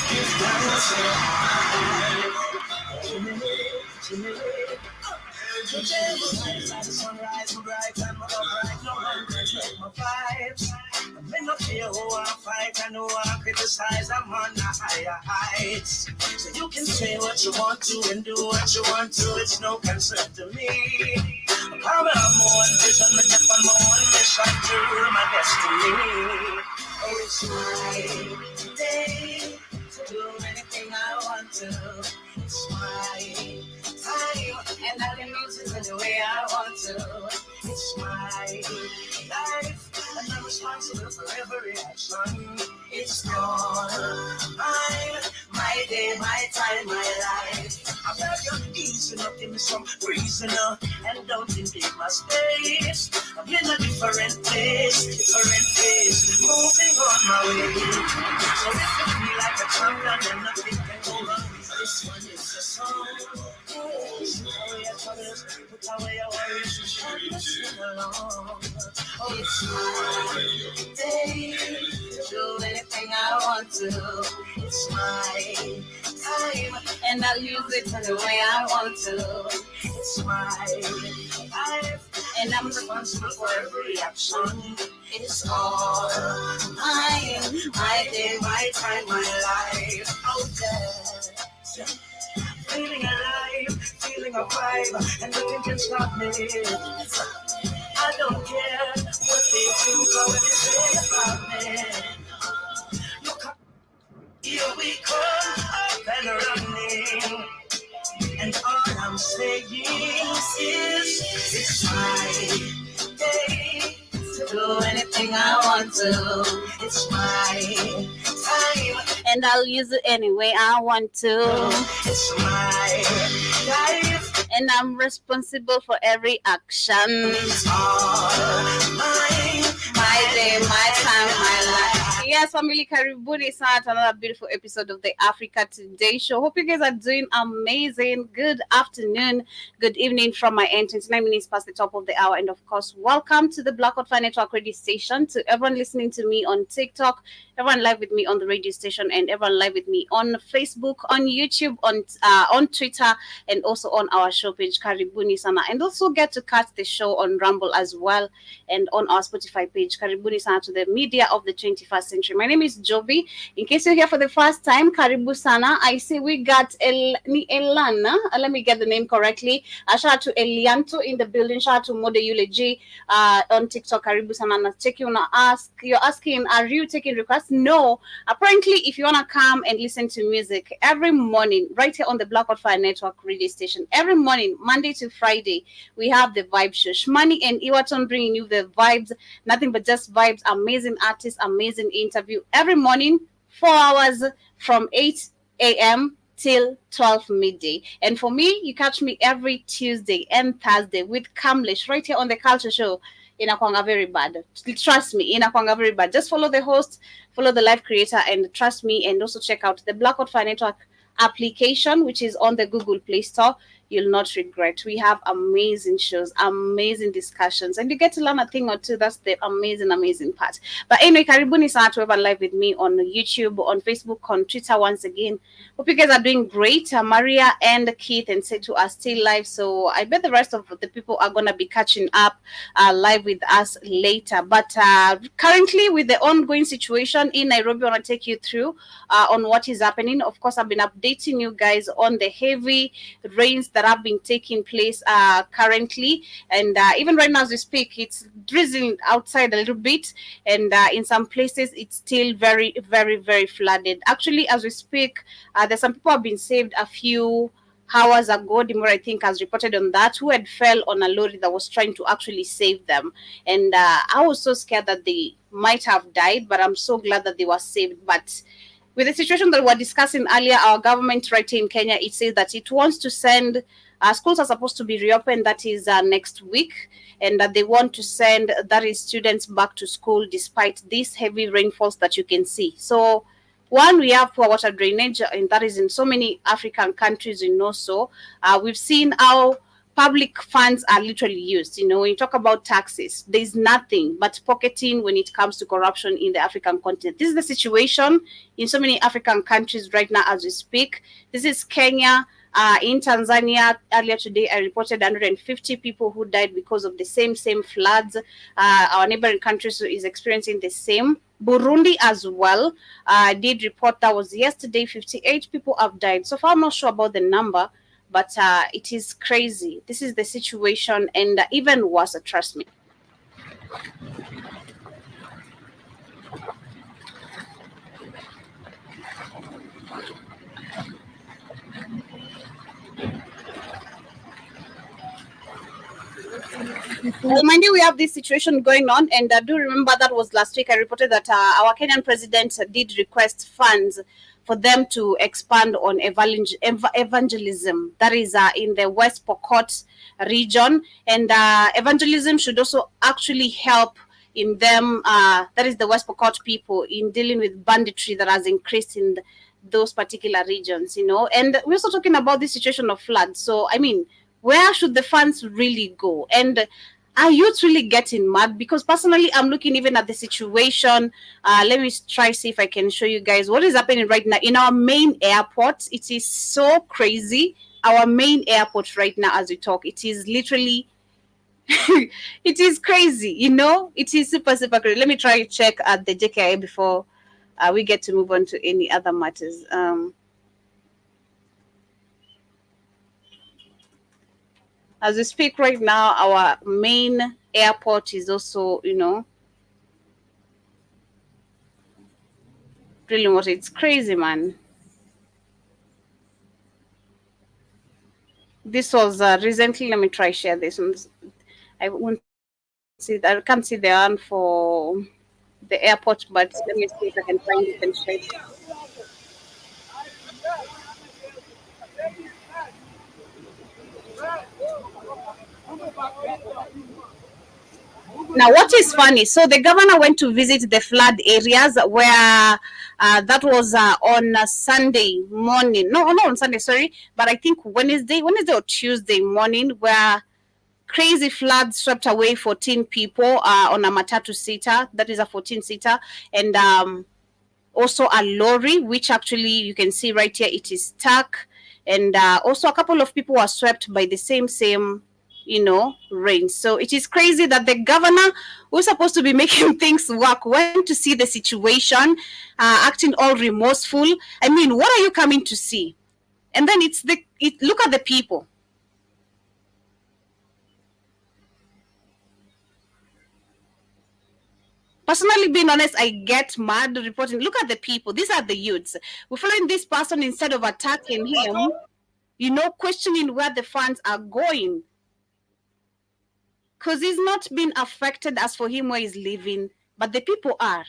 Give thanks to today my vibes like the sunrise, my bright and my upright. No one can check my vibes. I may not care who I fight, I know I criticize. I'm on the higher heights. So you can say what you want to and do what you want to. It's no concern to me. I'm coming up my one vision, my step on my one mission to rule my destiny. Oh, it's my day to do anything I want to. It's my time, and I can use it any way I want to. It's my life, and I'm responsible for every action. It's all mine, my day, my time, my life. I'm not gonna easy enough, give me some reason, and don't invade my space. I'm in a different place, moving on my way. So if you feel like a champion, then nothing can go wrong. This one is a song. Put away your troubles, put away your worries, and sing along. Oh, it's my day to do anything I want to. It's my time, and I'll use it any way I want to. It's my life, and I'm responsible for every action. It's all mine, my day, my time, my life. Out there, feeling alive, feeling a vibe, and nothing can stop me. I don't care what they think or what they say about me. Look up, here we come, up and running. And all I'm saying is, it's my day to do anything I want to. It's my time, and I'll use it any way I want to. It's my life, and I'm responsible for every action. It's all mine, my day, my time, my life. Yes, family, karibuni sana to another beautiful episode of the Africa Today Show. Hope you guys are doing amazing. Good afternoon, good evening from my end. 29 minutes past the top of the hour, and of course, welcome to the Blackout Fire Network radio station. To everyone listening to me on TikTok, everyone live with me on the radio station, and everyone live with me on Facebook, on YouTube, on Twitter, and also on our show page, Karibuni Sana. And also get to catch the show on Rumble as well, and on our Spotify page, Karibuni Sana, to the media of the 21st century. My name is Jovi. In case you're here for the first time, Karibu Sana. I see we got Elana. Let me get the name correctly. Shout out to Elianto in the building. Shout out to Mode Yuleji on TikTok, Karibu Sana. Check you wanna ask. You're asking, are you taking requests? No. Apparently, if you wanna come and listen to music every morning, right here on the Blackout Fire Network radio station, every morning, Monday to Friday, we have the Vibe Show. Shmani and Iwaton bringing you the vibes, nothing but just vibes, amazing artists, amazing interview every morning, 4 hours from 8 a.m. till 12 midday. And for me, you catch me every Tuesday and Thursday with Kamlesh right here on the Culture Show. Inakwanga very bad. Trust me, inakwanga very bad. Just follow the host, follow the live creator, and trust me. And also check out the Blackout Fire Network application, which is on the Google Play Store. You'll not regret. We have amazing shows, amazing discussions, and you get to learn a thing or two. That's the amazing part. But anyway, karibuni sana to everyone live with me on YouTube, on Facebook, on Twitter once again. Hope you guys are doing great. Maria and Keith and Setu are still live, so I bet the rest of the people are gonna be catching up live with us later. But currently, with the ongoing situation in Nairobi, I want to take you through on what is happening. Of course, I've been updating you guys on the heavy rains that have been taking place currently, and even right now as we speak, it's drizzling outside a little bit, and in some places it's still very flooded. Actually, as we speak, there's some people have been saved a few hours ago. Dimura, I think, has reported on that, who had fell on a lorry that was trying to actually save them, and I was so scared that they might have died, but I'm so glad that they were saved. But with the situation that we were discussing earlier, our government right here in Kenya, it says that it wants to send, schools are supposed to be reopened, that is next week, and that they want to send, that is, students back to school despite these heavy rainfalls that you can see. So, one, we have poor water drainage, and that is in so many African countries, so. We've seen how public funds are literally used. When you talk about taxes, there's nothing but pocketing when it comes to corruption in the African continent. This is the situation in so many African countries right now as we speak. This is Kenya. In Tanzania, earlier today, I reported 150 people who died because of the same floods. Our neighboring countries is experiencing the same. Burundi as well did report that was yesterday. 58 people have died. So far, I'm not sure about the number, but it is crazy. This is the situation, and even worse, trust me. Mind you, we have this situation going on, and I do remember that was last week. I reported that our Kenyan president did request funds for them to expand on evangelism. That is in the West Pokot region, and evangelism should also actually help in them. That is the West Pokot people in dealing with banditry that has increased in those particular regions. And we're also talking about this situation of flood. So I mean, where should the funds really go? And are youth really getting mad? Because personally, I'm looking even at the situation. Let me try see if I can show you guys what is happening right now in our main airport. It is so crazy. Our main airport right now, as we talk, it is literally, it is crazy. It is super crazy. Let me try to check at the JKIA before we get to move on to any other matters. As we speak right now, our main airport is also, really what it's crazy, man. This was recently. Let me try share this one. I won't see. I can't see the one for the airport, but let me see if I can find it and share it. Now, what is funny? So the governor went to visit the flood areas where that was on Sunday morning. No, not on Sunday. Sorry, but I think Wednesday or Tuesday morning, where crazy floods swept away 14 people on a matatu seater. That is a 14-seater, and also a lorry, which actually you can see right here, it is stuck, and also a couple of people were swept by the same rain. So it is crazy that the governor, who's supposed to be making things work, went to see the situation, acting all remorseful. I mean, what are you coming to see? And then look at the people. Personally, being honest, I get mad reporting. Look at the people. These are the youths. We're following this person instead of attacking him, questioning where the funds are going. Because he's not been affected as for him where he's living, but the people are.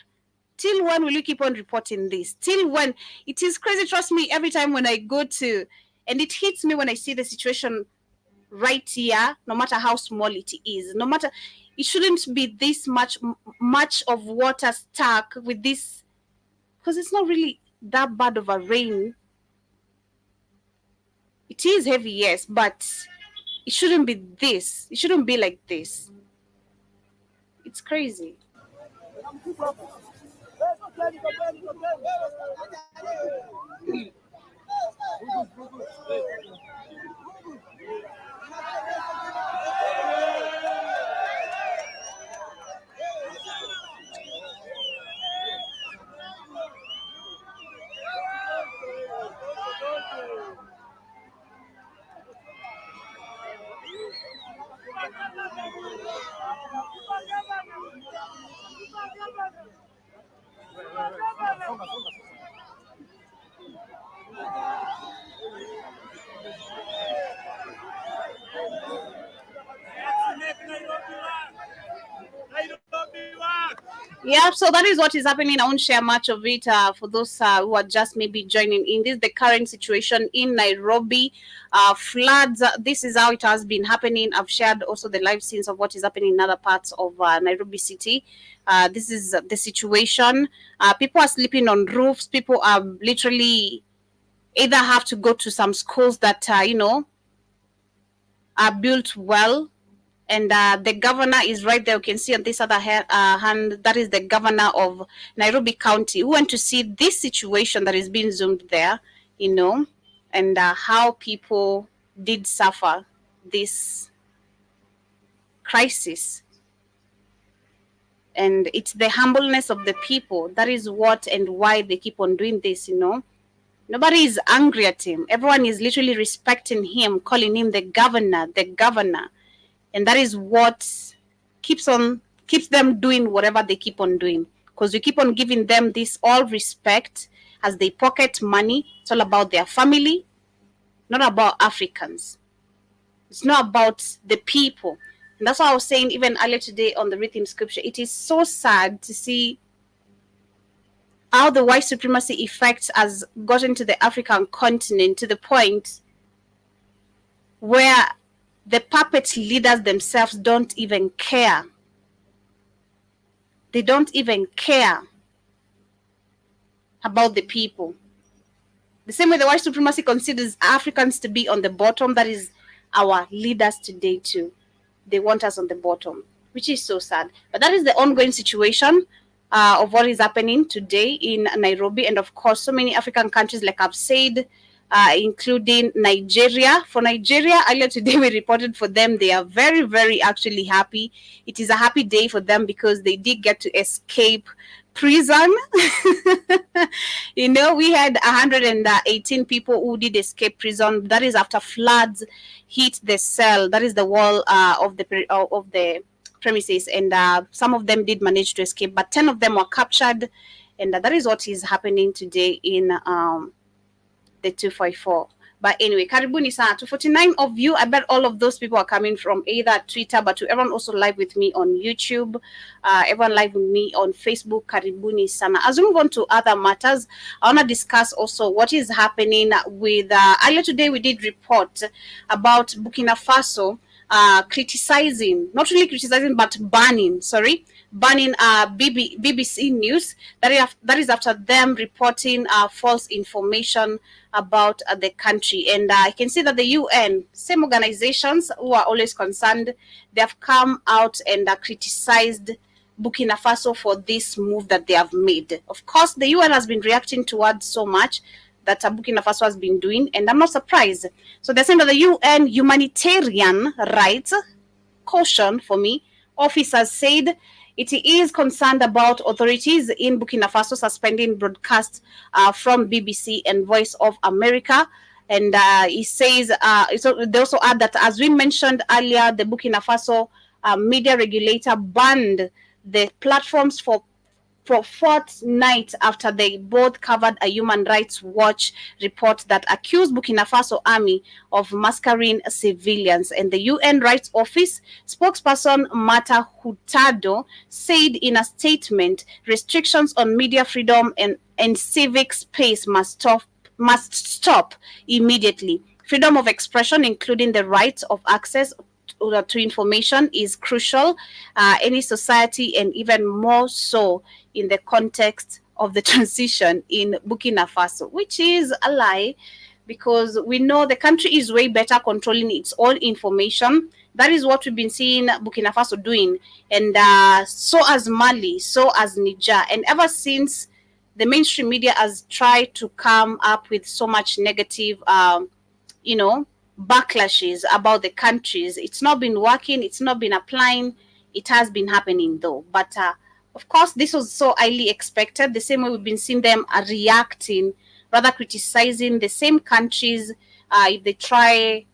Till when will you keep on reporting this? Till when? It is crazy. Trust me, every time when I go to, and it hits me when I see the situation right here, no matter how small it is, no matter, it shouldn't be this much of water stuck with this, because it's not really that bad of a rain. It is heavy, yes, but it shouldn't be this. It shouldn't be like this. It's crazy. Yeah, so that is what is happening. I won't share much of it for those who are just maybe joining in. This is the current situation in Nairobi. Floods, this is how it has been happening. I've shared also the live scenes of what is happening in other parts of Nairobi city. This is the situation. People are sleeping on roofs. People are literally either have to go to some schools that, are built well. And the governor is right there. You can see on this other hand, that is the governor of Nairobi County, who went to see this situation that is being zoomed there, and how people did suffer this crisis. And it's the humbleness of the people. That is what and why they keep on doing this. Nobody is angry at him. Everyone is literally respecting him, calling him the governor, the governor. And that is what keeps them doing whatever they keep on doing. Because we keep on giving them this all respect as they pocket money. It's all about their family, not about Africans. It's not about the people. And that's why I was saying even earlier today on the rhythm scripture, it is so sad to see how the white supremacy effect has gotten to the African continent to the point where the puppet leaders themselves don't even care. They don't even care about the people. The same way the white supremacy considers Africans to be on the bottom, that is our leaders today too. They want us on the bottom, which is so sad. But that is the ongoing situation of what is happening today in Nairobi. And of course, so many African countries, like I've said, including Nigeria. For Nigeria, earlier today we reported for them. They are very, very actually happy. It is a happy day for them because they did get to escape prison. We had 118 people who did escape prison. That is after floods hit the cell. That is the wall of the premises, and some of them did manage to escape, but 10 of them were captured, and that is what is happening today in the 254. But anyway, karibuni sana. 249 of you. I bet all of those people are coming from either Twitter, but to everyone also live with me on YouTube, everyone live with me on Facebook, karibuni sana. As we move on to other matters, I want to discuss also what is happening with, earlier today we did report about Burkina Faso criticizing, not really criticizing, but banning BBC News. That is after them reporting false information about the country. And I can see that the UN, same organizations who are always concerned, they have come out and criticized Burkina Faso for this move that they have made. Of course, the UN has been reacting towards so much that Burkina Faso has been doing, and I'm not surprised. So they're saying that the UN humanitarian rights caution for me officers said it is concerned about authorities in Burkina Faso suspending broadcasts from BBC and Voice of America. And he says, so they also add that, as we mentioned earlier, the Burkina Faso media regulator banned the platforms for fortnight after they both covered a Human Rights Watch report that accused Burkina Faso army of massacring civilians. And the UN Rights Office spokesperson Mata Hurtado said in a statement, restrictions on media freedom and civic space must stop immediately. Freedom of expression, including the right of access to information, is crucial. Any society, and even more so in the context of the transition in Burkina Faso, which is a lie, because we know the country is way better controlling its own information. That is what we've been seeing Burkina Faso doing, and so as Mali, so as Niger. And ever since the mainstream media has tried to come up with so much negative, backlashes about the countries, it's not been working, it's not been applying. It has been happening though. But of course, this was so highly expected. The same way we've been seeing them reacting, rather criticizing the same countries if they try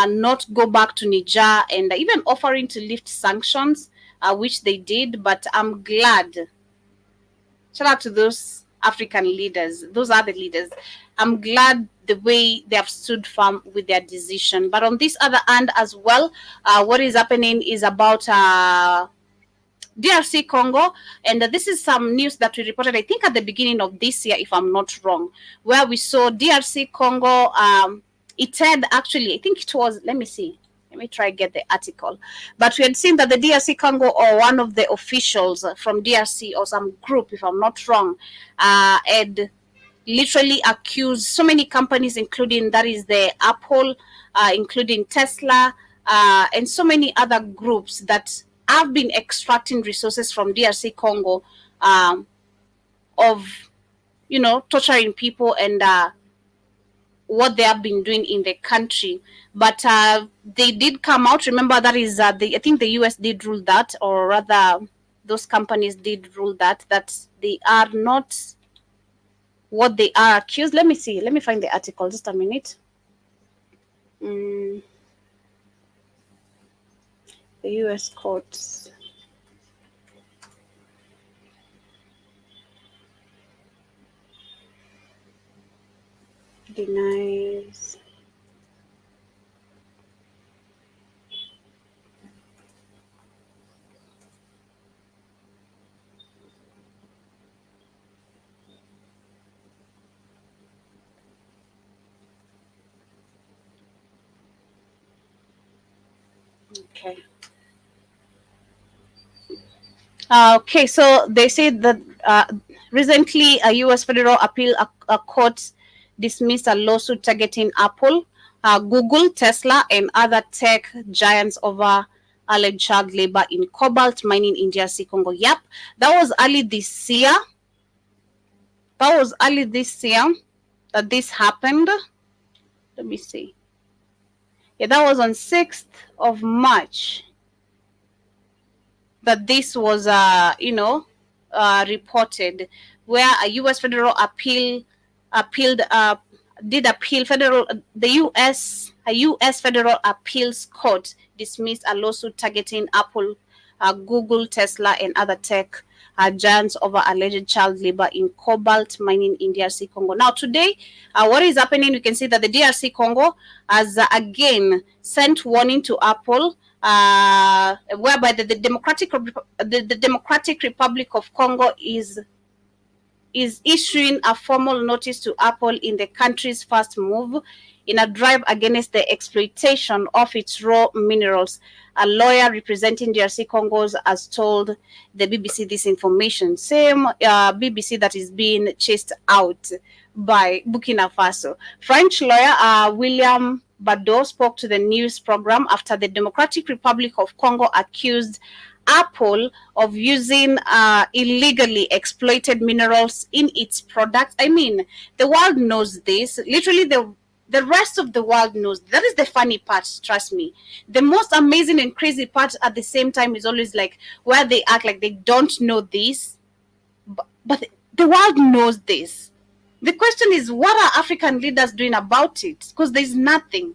not go back to Niger, and even offering to lift sanctions, which they did. But I'm glad. Shout out to those African leaders. Those are the leaders. I'm glad the way they have stood firm with their decision. But on this other hand as well, what is happening is about DRC Congo, and this is some news that we reported, I think, at the beginning of this year, if I'm not wrong, where we saw DRC Congo. It had actually, I think it was, let me try get the article. But we had seen that the DRC Congo, or one of the officials from DRC or some group, if I'm not wrong, had literally accused so many companies, including that is the Apple, including Tesla, and so many other groups that have been extracting resources from DRC Congo, of torturing people and what they have been doing in the country. But they did come out. Remember, that is I think the US did rule that, or rather, those companies did rule that they are not what they are accused. Let me see. Let me find the article. Just a minute. Mm, the US courts denies. Okay. Okay, so they said that recently a U.S. federal appeal court dismissed a lawsuit targeting Apple, Google, Tesla, and other tech giants over alleged child labor in cobalt mining in DRC Congo. Yep, that was early this year. That this happened. Let me see. Yeah, that was on 6th of March. That this was reported, where a U.S. federal appealed did appeal federal the U.S. federal appeals court dismissed a lawsuit targeting Apple, Google, Tesla, and other tech giants over alleged child labor in cobalt mining in DRC Congo. Now today, what is happening? You can see that the DRC Congo has again sent warning to Apple, whereby the Democratic Republic of Congo is issuing a formal notice to Apple in the country's first move in a drive against the exploitation of its raw minerals. A lawyer representing DRC Congo has told the BBC this information. Same BBC that is being chased out by Burkina Faso. French lawyer William Badeau spoke to the news program after the Democratic Republic of Congo accused Apple of using illegally exploited minerals in its products. I mean, the world knows this. Literally, the rest of the world knows. That is the funny part, trust me. The most amazing and crazy part at the same time is always like where they act like they don't know this, but the world knows this. The question is, what are African leaders doing about it? Because there's nothing.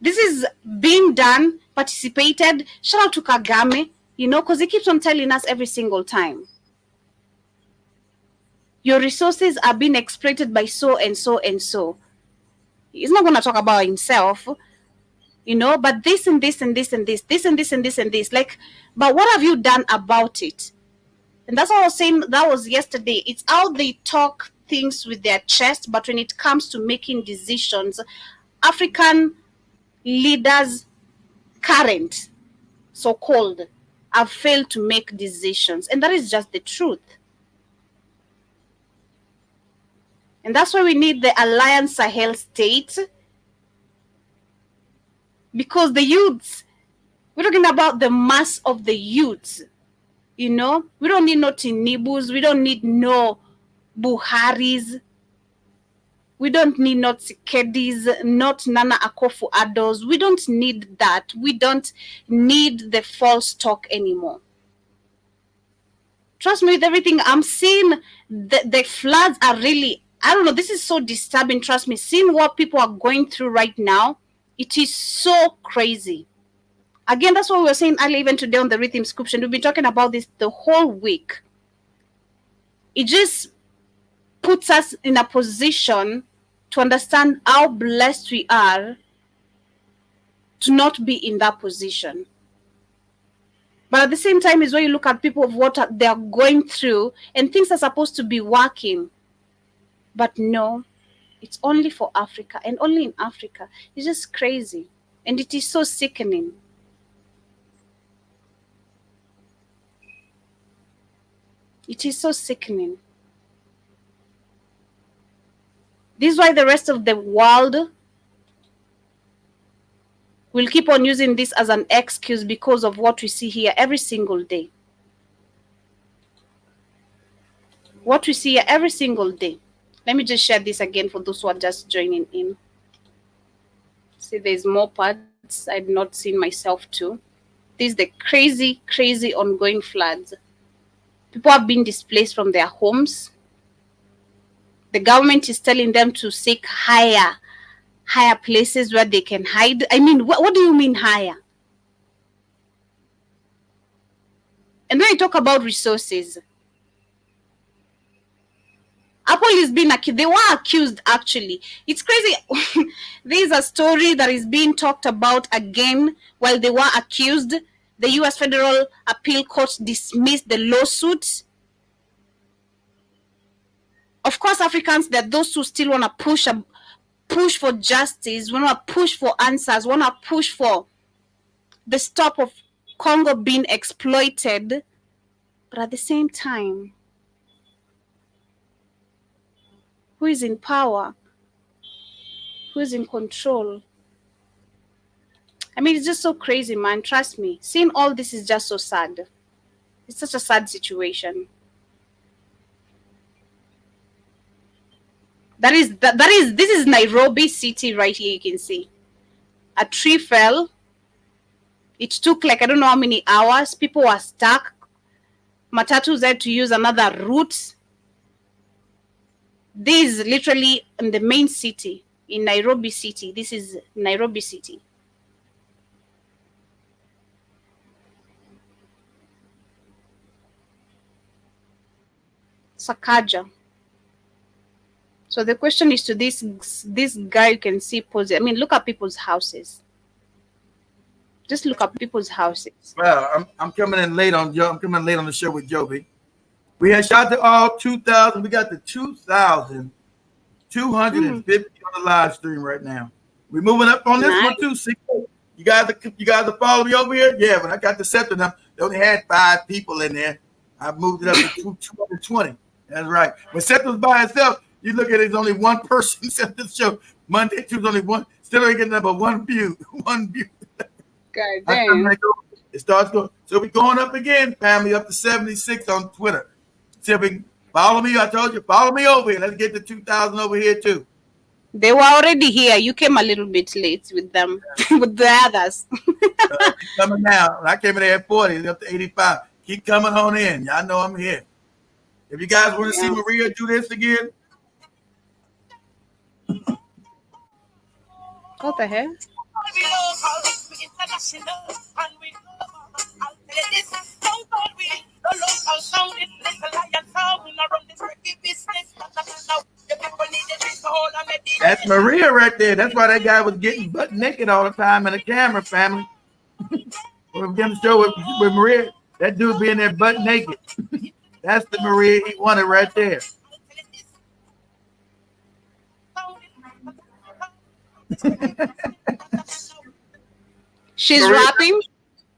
This is being done, participated. Shout out to Kagame, because he keeps on telling us every single time. Your resources are being exploited by so and so and so. He's not going to talk about himself, but this and this and this and this, this and this and this and this. Like, but what have you done about it? And that's what I was saying. That was yesterday. It's how they talk things with their chest, but when it comes to making decisions, African leaders, current so-called, have failed to make decisions, and that is just the truth. And that's why we need the Alliance Sahel states, because the youths, we're talking about the mass of the youths. We don't need no Tinibus, we don't need no Buharis, we don't need not Tsekedis, not Nana Akufo-Addos. We don't need that. We don't need the false talk anymore. Trust me, with everything I'm seeing, the floods are really, I don't know, this is so disturbing. Trust me, seeing what people are going through right now, it is so crazy. Again, that's what we were saying earlier, even today on the Rhythm Scoop. We've been talking about this the whole week. It just puts us in a position to understand how blessed we are to not be in that position. But at the same time is when you look at people of what they're going through and things are supposed to be working. But no, it's only for Africa and only in Africa. It's just crazy. And it is so sickening. It is so sickening. This is why the rest of the world We'll keep on using this as an excuse because of what we see here every single day. What we see here every single day. Let me just share this again for those who are just joining in. See, there's more parts I'd not seen myself too. This is the crazy, crazy ongoing floods. People have been displaced from their homes. The government is telling them to seek higher places where they can hide. I mean, what do you mean higher? And when you talk about resources, Apple is being accused. They were accused, actually. It's crazy. There is a story that is being talked about again while they were accused. The U.S. Federal Appeal Court dismissed the lawsuit. Of course, Africans, there are those who still want to push for justice, want to push for answers, want to push for the stop of Congo being exploited. But at the same time, who is in power? Who is in control? I mean, it's just so crazy, man. Trust me. Seeing all this is just so sad. It's such a sad situation. This is Nairobi city right here, you can see. A tree fell. It took like, I don't know how many hours. People were stuck. Matatus had to use another route. This is literally in the main city, in Nairobi city. This is Nairobi city. Sakaja. So the question is to this guy, you can see posing. I mean, look at people's houses. Just look at people's houses. Well, I'm coming in late on Joe. I'm coming in late on the show with Joby. We had shot to all 2,000. We got the 2,250 on the live stream right now. We're moving up on this one too. You guys are following me over here? Yeah, when I got the scepter, they only had 5 people in there. I moved it up to 220. That's right. When Scepter was by itself, you look at it, there's only one person set this show. Monday, Tuesday, only one. Still ain't getting number one view. One view. God damn. It starts going. So we're going up again, family, up to 76 on Twitter. See if we can follow me. I told you, follow me over here. Let's get to 2,000 over here too. They were already here. You came a little bit late with them, with the others. Coming now. I came in there at 40, up to 85. Keep coming on in. Y'all know I'm here. If you guys want to see Maria do this again. What the hell? That's Maria right there. That's why that guy was getting butt naked all the time in the camera, family. We're going to show with Maria. That dude being there butt naked. That's the Maria he wanted right there. She's Maria, rapping?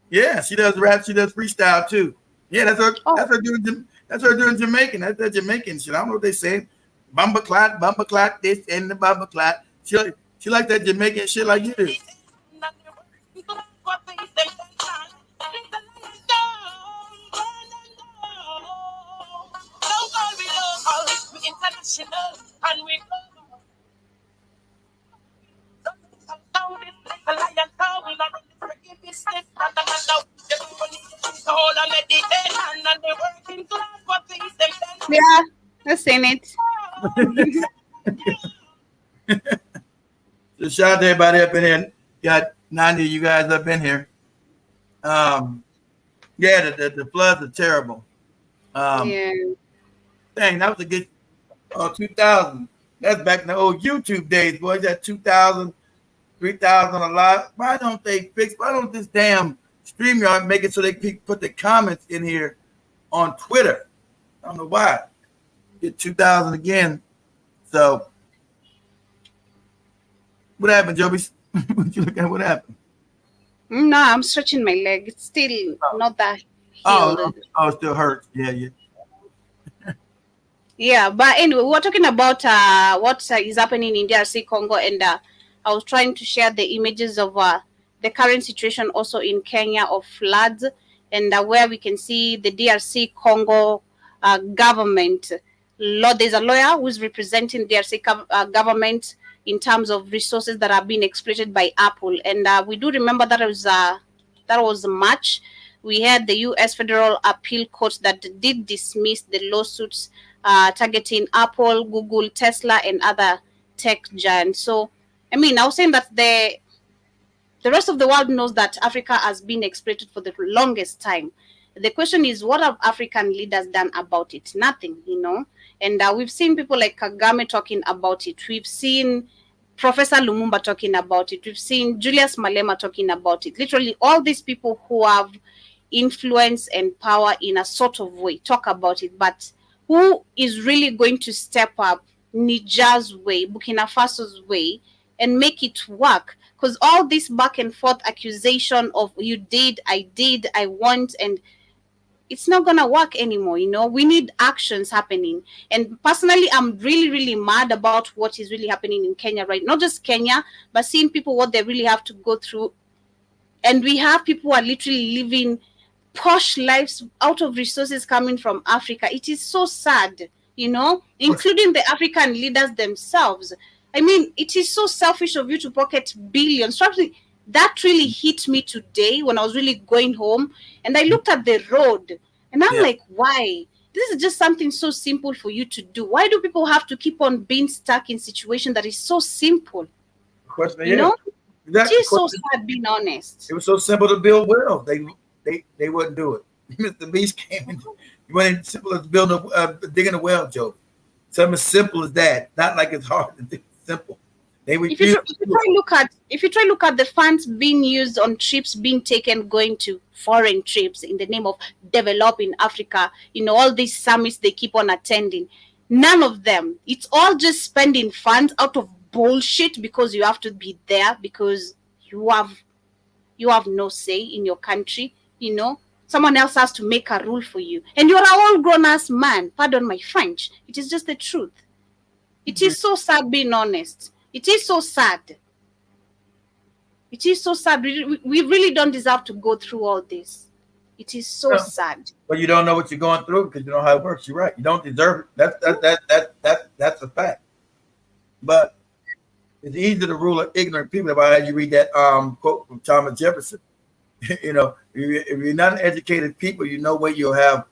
Yeah, she does rap. She does freestyle too. Yeah, that's her. Oh. That's her doing. That's her doing Jamaican. That's that Jamaican shit. I don't know what they say. Bumba clot, this and the bumba clot. She like that Jamaican shit like you do. Yeah, I've seen it. So shout out to everybody up in here. Got 90 of you guys up in here. Yeah, the floods are terrible. Yeah. Dang, that was a good 2,000. That's back in the old YouTube days, boys. That 2,000, 3,000 a lot. Why don't this damn StreamYard make it so they put the comments in here on Twitter? I don't know why. Get 2,000 again. So what happened, Joby? What you look at? What happened? No, I'm stretching my leg. It's still not that healed. Oh, it still hurts. Yeah. Yeah, but anyway, we're talking about what is happening in DRC Congo, and I was trying to share the images of the the current situation also in Kenya of floods, and where we can see the DRC Congo government. There's a lawyer who's representing DRC government in terms of resources that are being exploited by Apple, and we do remember that was March. We had the U.S. Federal Appeal Court that did dismiss the lawsuits targeting Apple, Google, Tesla, and other tech giants. So, I mean, I was saying that the rest of the world knows that Africa has been exploited for the longest time. The question is, what have African leaders done about it? Nothing, And we've seen people like Kagame talking about it. We've seen Professor Lumumba talking about it. We've seen Julius Malema talking about it. Literally, all these people who have influence and power in a sort of way talk about it. But who is really going to step up Niger's way, Burkina Faso's way, and make it work? Because all this back and forth accusation of you did, I want, and it's not gonna work anymore. We need actions happening. And personally, I'm really, really mad about what is really happening in Kenya, right? Not just Kenya, but seeing people what they really have to go through. And we have people who are literally living posh lives out of resources coming from Africa. It is so sad, including the African leaders themselves. I mean, it is so selfish of you to pocket billions. That really hit me today when I was really going home, and I looked at the road and I'm like, why? This is just something so simple for you to do. Why do people have to keep on being stuck in situation that is so simple? It is so sad, being honest. It was so simple to build wells. They wouldn't do it. Mr. Beast came in. You went in simple as digging a well, Joe. Something as simple as that. Not like it's hard to do. Simple. If you try look at the funds being used on trips being taken, going to foreign trips in the name of developing Africa, all these summits they keep on attending, none of them. It's all just spending funds out of bullshit because you have to be there because you have no say in your country. Someone else has to make a rule for you, and you're an all grown ass man. Pardon my French. It is just the truth. It is so sad, being honest. It is so sad. It is so sad. We really don't deserve to go through all this. It is so sad. But you don't know what you're going through because you know how it works. You're right. You don't deserve it. That's a fact. But it's easy to rule ignorant people. About you read that quote from Thomas Jefferson. If you're not an educated people, where you'll have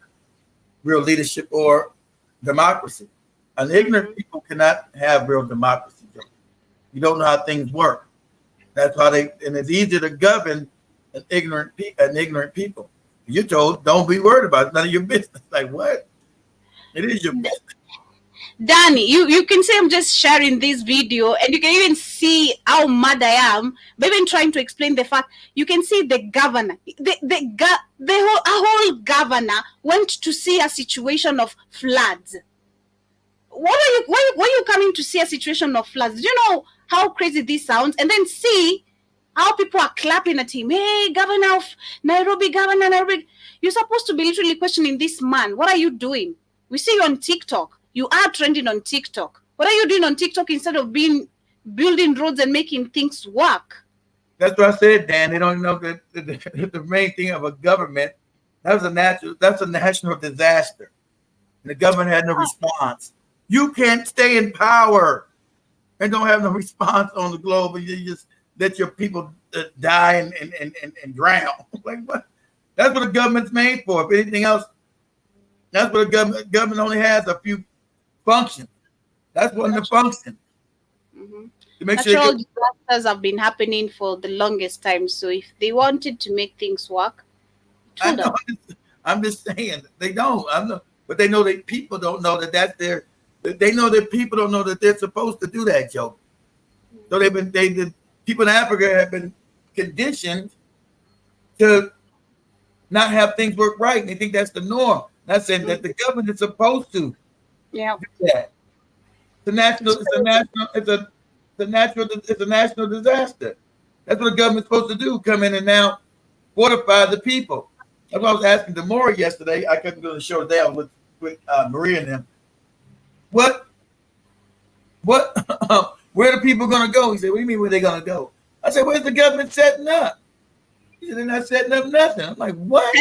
real leadership or democracy. An ignorant people cannot have real democracy. You don't know how things work. That's how and it's easier to govern an ignorant people. You're told, don't be worried about it. None of your business. Like what? It is your business. Danny, you can say I'm just sharing this video, and you can even see how mad I am. But even trying to explain the fact, you can see the governor, the whole governor went to see a situation of floods. Why are you coming to see a situation of floods? Do you know how crazy this sounds? And then see how people are clapping at him. Hey, governor of Nairobi, governor Nairobi. You're supposed to be literally questioning this man. What are you doing? We see you on TikTok. You are trending on TikTok. What are you doing on TikTok instead of building roads and making things work? That's what I said, Dan. They don't know that the main thing of a government, that's a national disaster. And the government had no response. You can't stay in power and don't have no response on the globe, and you just let your people die and drown. Like what? That's what the government's made for. If anything else, that's what the government only has a few functions. That's one of the functions. Mm-hmm. To make Natural disasters have been happening for the longest time. So if they wanted to make things work, I'm just saying they don't. But they know that people don't know that's their. They know that people don't know that they're supposed to do that, Joe. So people in Africa have been conditioned to not have things work right. And they think that's the norm. Not saying that the government is supposed to. Yeah. Do that. It's a national disaster. That's what the government's supposed to do. Come in and now fortify the people. That's what I was asking Demora yesterday. I couldn't go to the show today. I was with Maria and them. What? Where are the people going to go? He said, what do you mean where they going to go? I said, where's the government setting up? They're not setting up nothing. I'm like, what?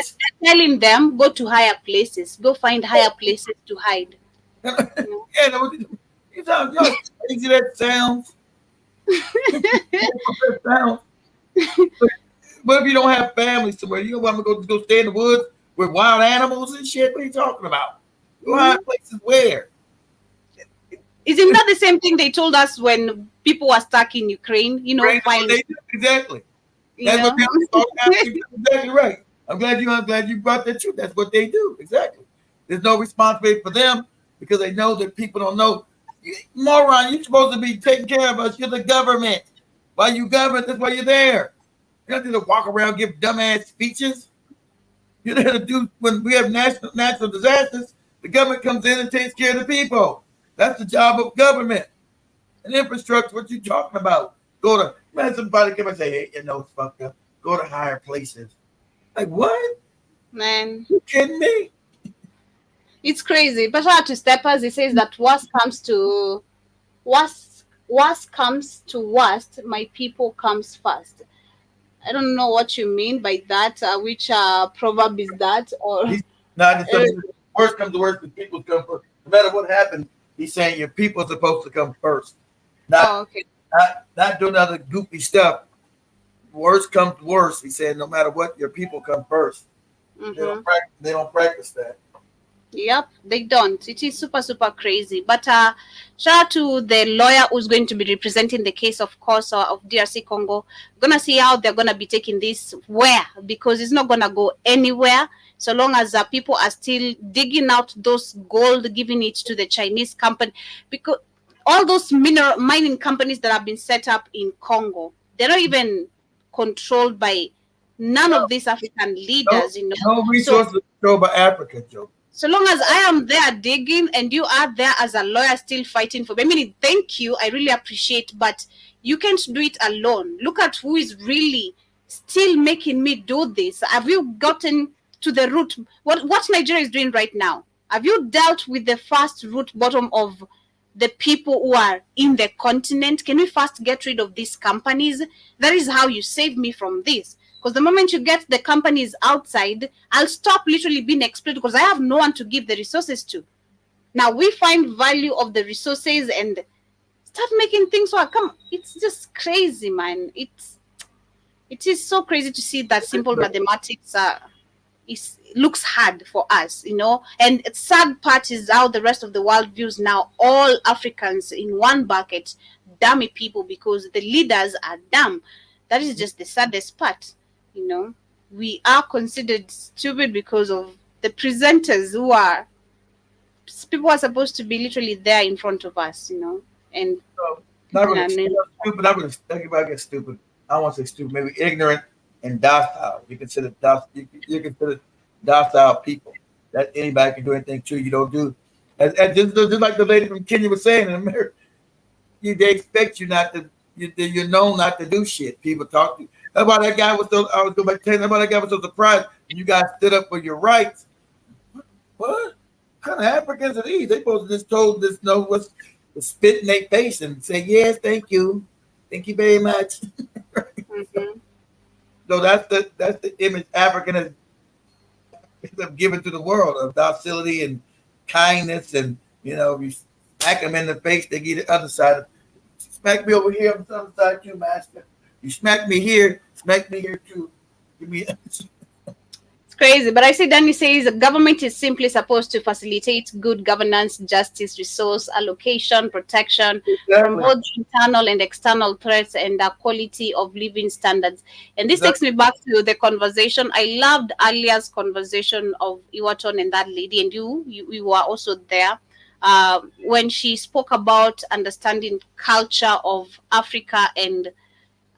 Telling them go to higher places, go find higher places to hide. You know? Yeah, no, you sound y'all crazy that sounds. That sounds. But if you don't have family somewhere, you don't want to go stay in the woods with wild animals and shit. What are you talking about? Go Mhm. hide places where? Isn't that the same thing they told us when people were stuck in Ukraine? You know, Right? That's what find, they do. Exactly. you That's what know. they all kinds of people. Exactly right. I'm glad you brought that truth. That's what they do. Exactly. There's no responsibility for them because they know that people don't know. Moron, you're supposed to be taking care of us. You're the government. Why you government? That's why you're there. You don't need to walk around give dumbass speeches. You're there to do when we have natural disasters. The government comes in and takes care of the people. That's the job of government. And infrastructure, what you talking about? Go to man, somebody come and say, hey, you know it's fucked up. Go to higher places. Like what? Man, You kidding me? it's crazy. But shout out to Steppers. He says that worst comes to worst, my people comes first. I don't know what you mean by that. Which proverb is that? Or He's not just something worst comes to worst, the people come first. No matter what happened, he's saying your people are supposed to come first. Not oh, okay. not doing other goofy stuff. Worst comes to worst. He said no matter what, your people come first. Mm-hmm. They don't practice that. Yep, they don't. It is super, super crazy. But shout out to the lawyer who's going to be representing the case, of course, of DRC Congo. Gonna see how they're gonna be taking this where, because it's not gonna go anywhere so long as people are still digging out those gold, giving it to the Chinese company. Because all those mineral mining companies that have been set up in Congo, they're not even controlled by none No, of these African no, leaders, you know. no So resources controlled by Africa, Joe. so long as I am there digging and you are there as a lawyer still fighting for me, I mean, thank you. I really appreciate, but you can't do it alone. Look at who is really still making me do this. Have you gotten to the root? What Nigeria is doing right now? Have you dealt with the first root bottom of the people who are in the continent? Can we first get rid of these companies? That is how you save me from this. Because the moment you get the companies outside, I'll stop literally being exploited because I have no one to give the resources to. Now we find value of the resources and start making things work. Come, it's just crazy, man. It is so crazy to see that simple mathematics looks hard for us, you know. And the sad part is how the rest of the world views now all Africans in one bucket, dummy people, because the leaders are dumb. That is just the saddest part, you know. We are considered stupid because of the presenters who are people are supposed to be literally there in front of us, you know, and So, not people really are not. stupid. Not really. Everybody gets stupid. I don't want to say stupid. Maybe ignorant and docile. You consider docile people. That anybody can do anything to you. Don't do. And just like the lady from Kenya was saying in America, they expect you not to. You're known not to do shit. People talk to you. That's why that guy was so. I was going back to tell you, that's why that guy was so surprised when you guys stood up for your rights. What kind of Africans are these? They supposed to just told this no what's spit in their face and say yes, thank you very much. Mhm. So that's the image African is given to the world of docility and kindness, and you smack them in the face, they get the other side. Smack me over here on the other side too, master. You smack me here too. Give me It's crazy, but I see Danny says the government is simply supposed to facilitate good governance, justice, resource allocation, protection from exactly, both internal and external threats, and the quality of living standards. And this takes exactly. me back to the conversation. I loved earlier's conversation of Iwaton and that lady, and you were also there. When she spoke about understanding culture of Africa and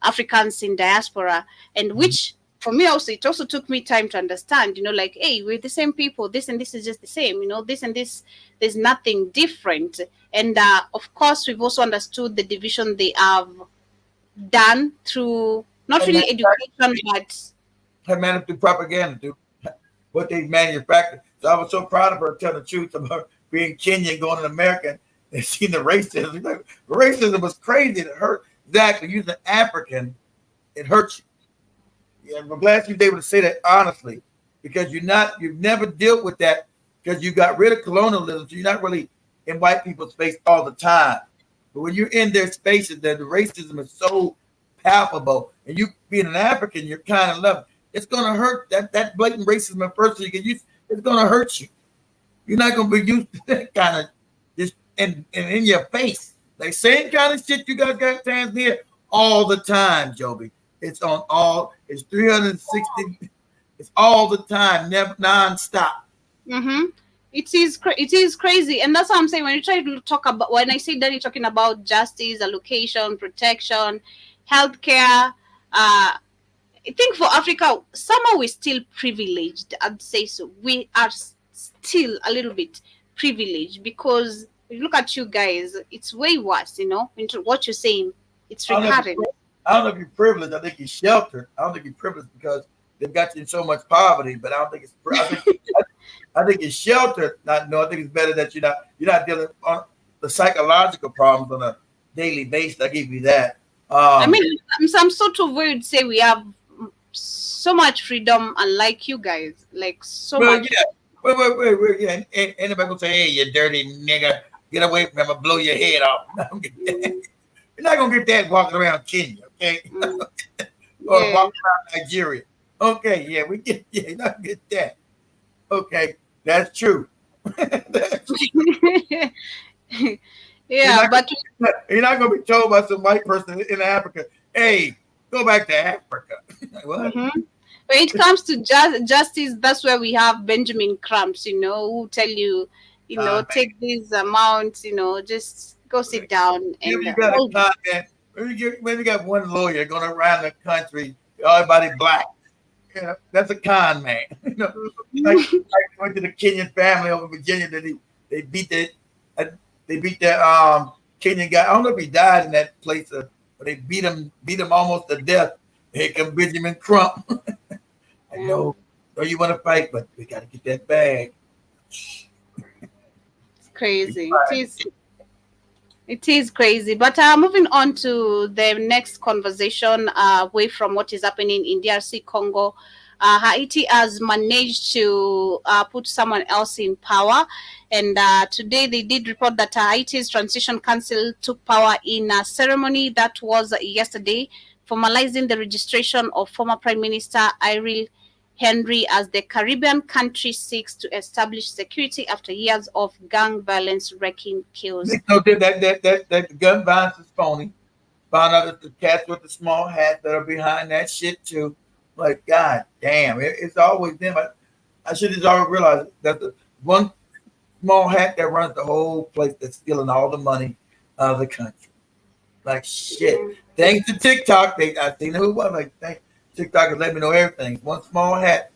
Africans in diaspora, and which for me also it also took me time to understand, you know, like, hey, we're the same people, this and this is just the same, you know, this and this, there's nothing different. And of course we've also understood the division they have done through not And really education but her man through propaganda, through what they manufactured. So I was so proud of her telling the truth about being Kenyan, going to America, and seeing the racism. Like, racism was crazy. It hurt. Exactly. Using African, it hurts you. Yeah, I'm glad you were able to say that honestly, because you've never dealt with that because you got rid of colonialism. So you're not really in white people's face all the time. But when you're in their spaces, the racism is so palpable. And you being an African, you're kind of left. It's gonna hurt that blatant racism at first. So you get used. It's gonna hurt you. You're not gonna be used to that kind of just and in your face. Like same kind of shit you got fans here all the time, Joby. It's on all. It's 360. It's all the time, never non-stop. Mm-hmm. It is crazy, and that's what I'm saying. When you try to talk about, when I say that, you're talking about justice, allocation, protection, healthcare. I think for Africa, somehow we're still privileged. I'd say so. We are still a little bit privileged because if you look at you guys, it's way worse. Into what you're saying, it's recurrent. I don't know if you're privileged. I think you're sheltered. I don't think you're privileged because they've got you in so much poverty. But I don't think it's. I think it's sheltered. I think it's better that you're not dealing on the psychological problems on a daily basis. I give you that. I mean, some sort of way would say we have so much freedom, unlike you guys, like so much. Yeah. Wait. Yeah. Anybody gonna say, "Hey, you dirty nigga, get away from him and blow your head off"? You're not gonna get that walking around Kenya, okay? Or walking around Nigeria. Okay, yeah, we get. Yeah, you're not gonna get that. Okay, that's true. Yeah, but you're not gonna be told by some white person in Africa, "Hey, go back to Africa." What? Mm-hmm. When it comes to justice, that's where we have Benjamin Crumps, who tell you, take these amounts, just go sit down. And you got a comment. When you got one lawyer going around the country, everybody black. That's a con man. Like went to the Kenyan family over in Virginia that they beat that Kenyan guy. I don't know if he died in that place, but they beat him almost to death. Here come Benjamin Crump. I know you want to fight, but we got to get that bag. It's crazy. It is crazy. But moving on to the next conversation, away from what is happening in DRC Congo, Haiti has managed to put someone else in power. And today they did report that Haiti's Transition Council took power in a ceremony that was yesterday, formalizing the registration of former Prime Minister Ariel Henry as the Caribbean country seeks to establish security after years of gang violence wrecking kills. That gun violence is phony. Found out that the cats with the small hats that are behind that shit too. Like, God damn, it's always them. I should have already realized that the one small hat that runs the whole place that's stealing all the money out of the country. Like shit. Thanks to TikTok, I seen who it was. Like, thanks. TikTok has let me know everything. One small hat,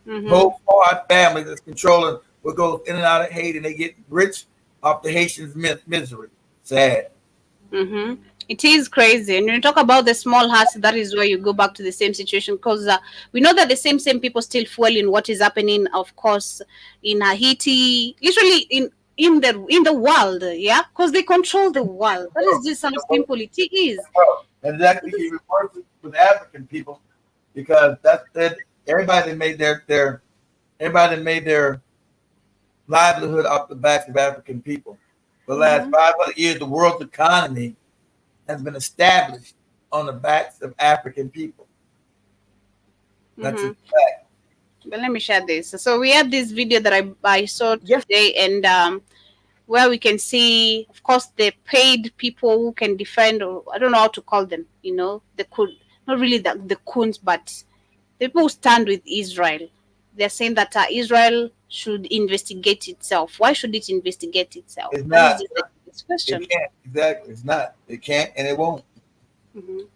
whole small hat family that's controlling what goes in and out of Haiti, and they get rich off the Haitians' misery. Sad. Mm-hmm. It is crazy. And when you talk about the small hats, that is where you go back to the same situation, because we know that the same people still fueling what is happening, of course, in Haiti, literally in the world, yeah, because they control the world. That is just how simple it is. And that actually even worse with African people. Because everybody made their livelihood off the backs of African people. For the last 500 years, the world's economy has been established on the backs of African people. That's a fact. But let me share this. So we have this video that I saw today, and where we can see, of course, the paid people who can defend, or I don't know how to call them. Not really the coons, but the people who stand with Israel. They're saying that Israel should investigate itself. Why should it investigate itself? It's not. This question. It can't. Exactly. It's not. It can't, and it won't.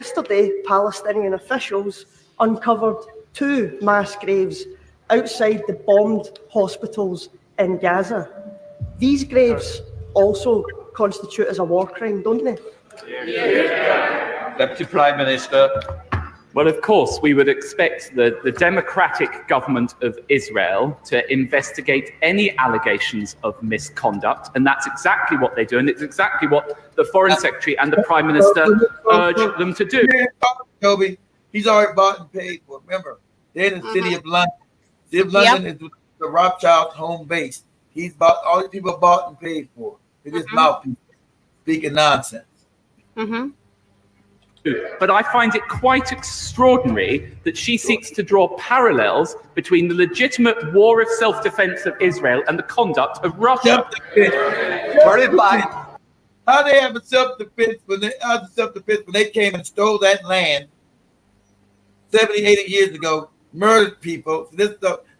Yesterday, Palestinian officials uncovered 2 mass graves outside the bombed hospitals in Gaza. These graves also constitute as a war crime, don't they? Deputy Prime Minister. Well, of course, we would expect the democratic government of Israel to investigate any allegations of misconduct, and that's exactly what they do, and it's exactly what the Foreign Secretary and the Prime Minister urge them to do. Toby, He's already bought and paid for. Remember, they're in the city of London. City of London is the Rothschild's home base. He's bought all these people bought and paid for. They're just mouthpieces speaking nonsense. But I find it quite extraordinary that she seeks to draw parallels between the legitimate war of self-defense of Israel and the conduct of Russia. How they have a self-defense when they came and stole that land 70, 80 years ago, murdered people.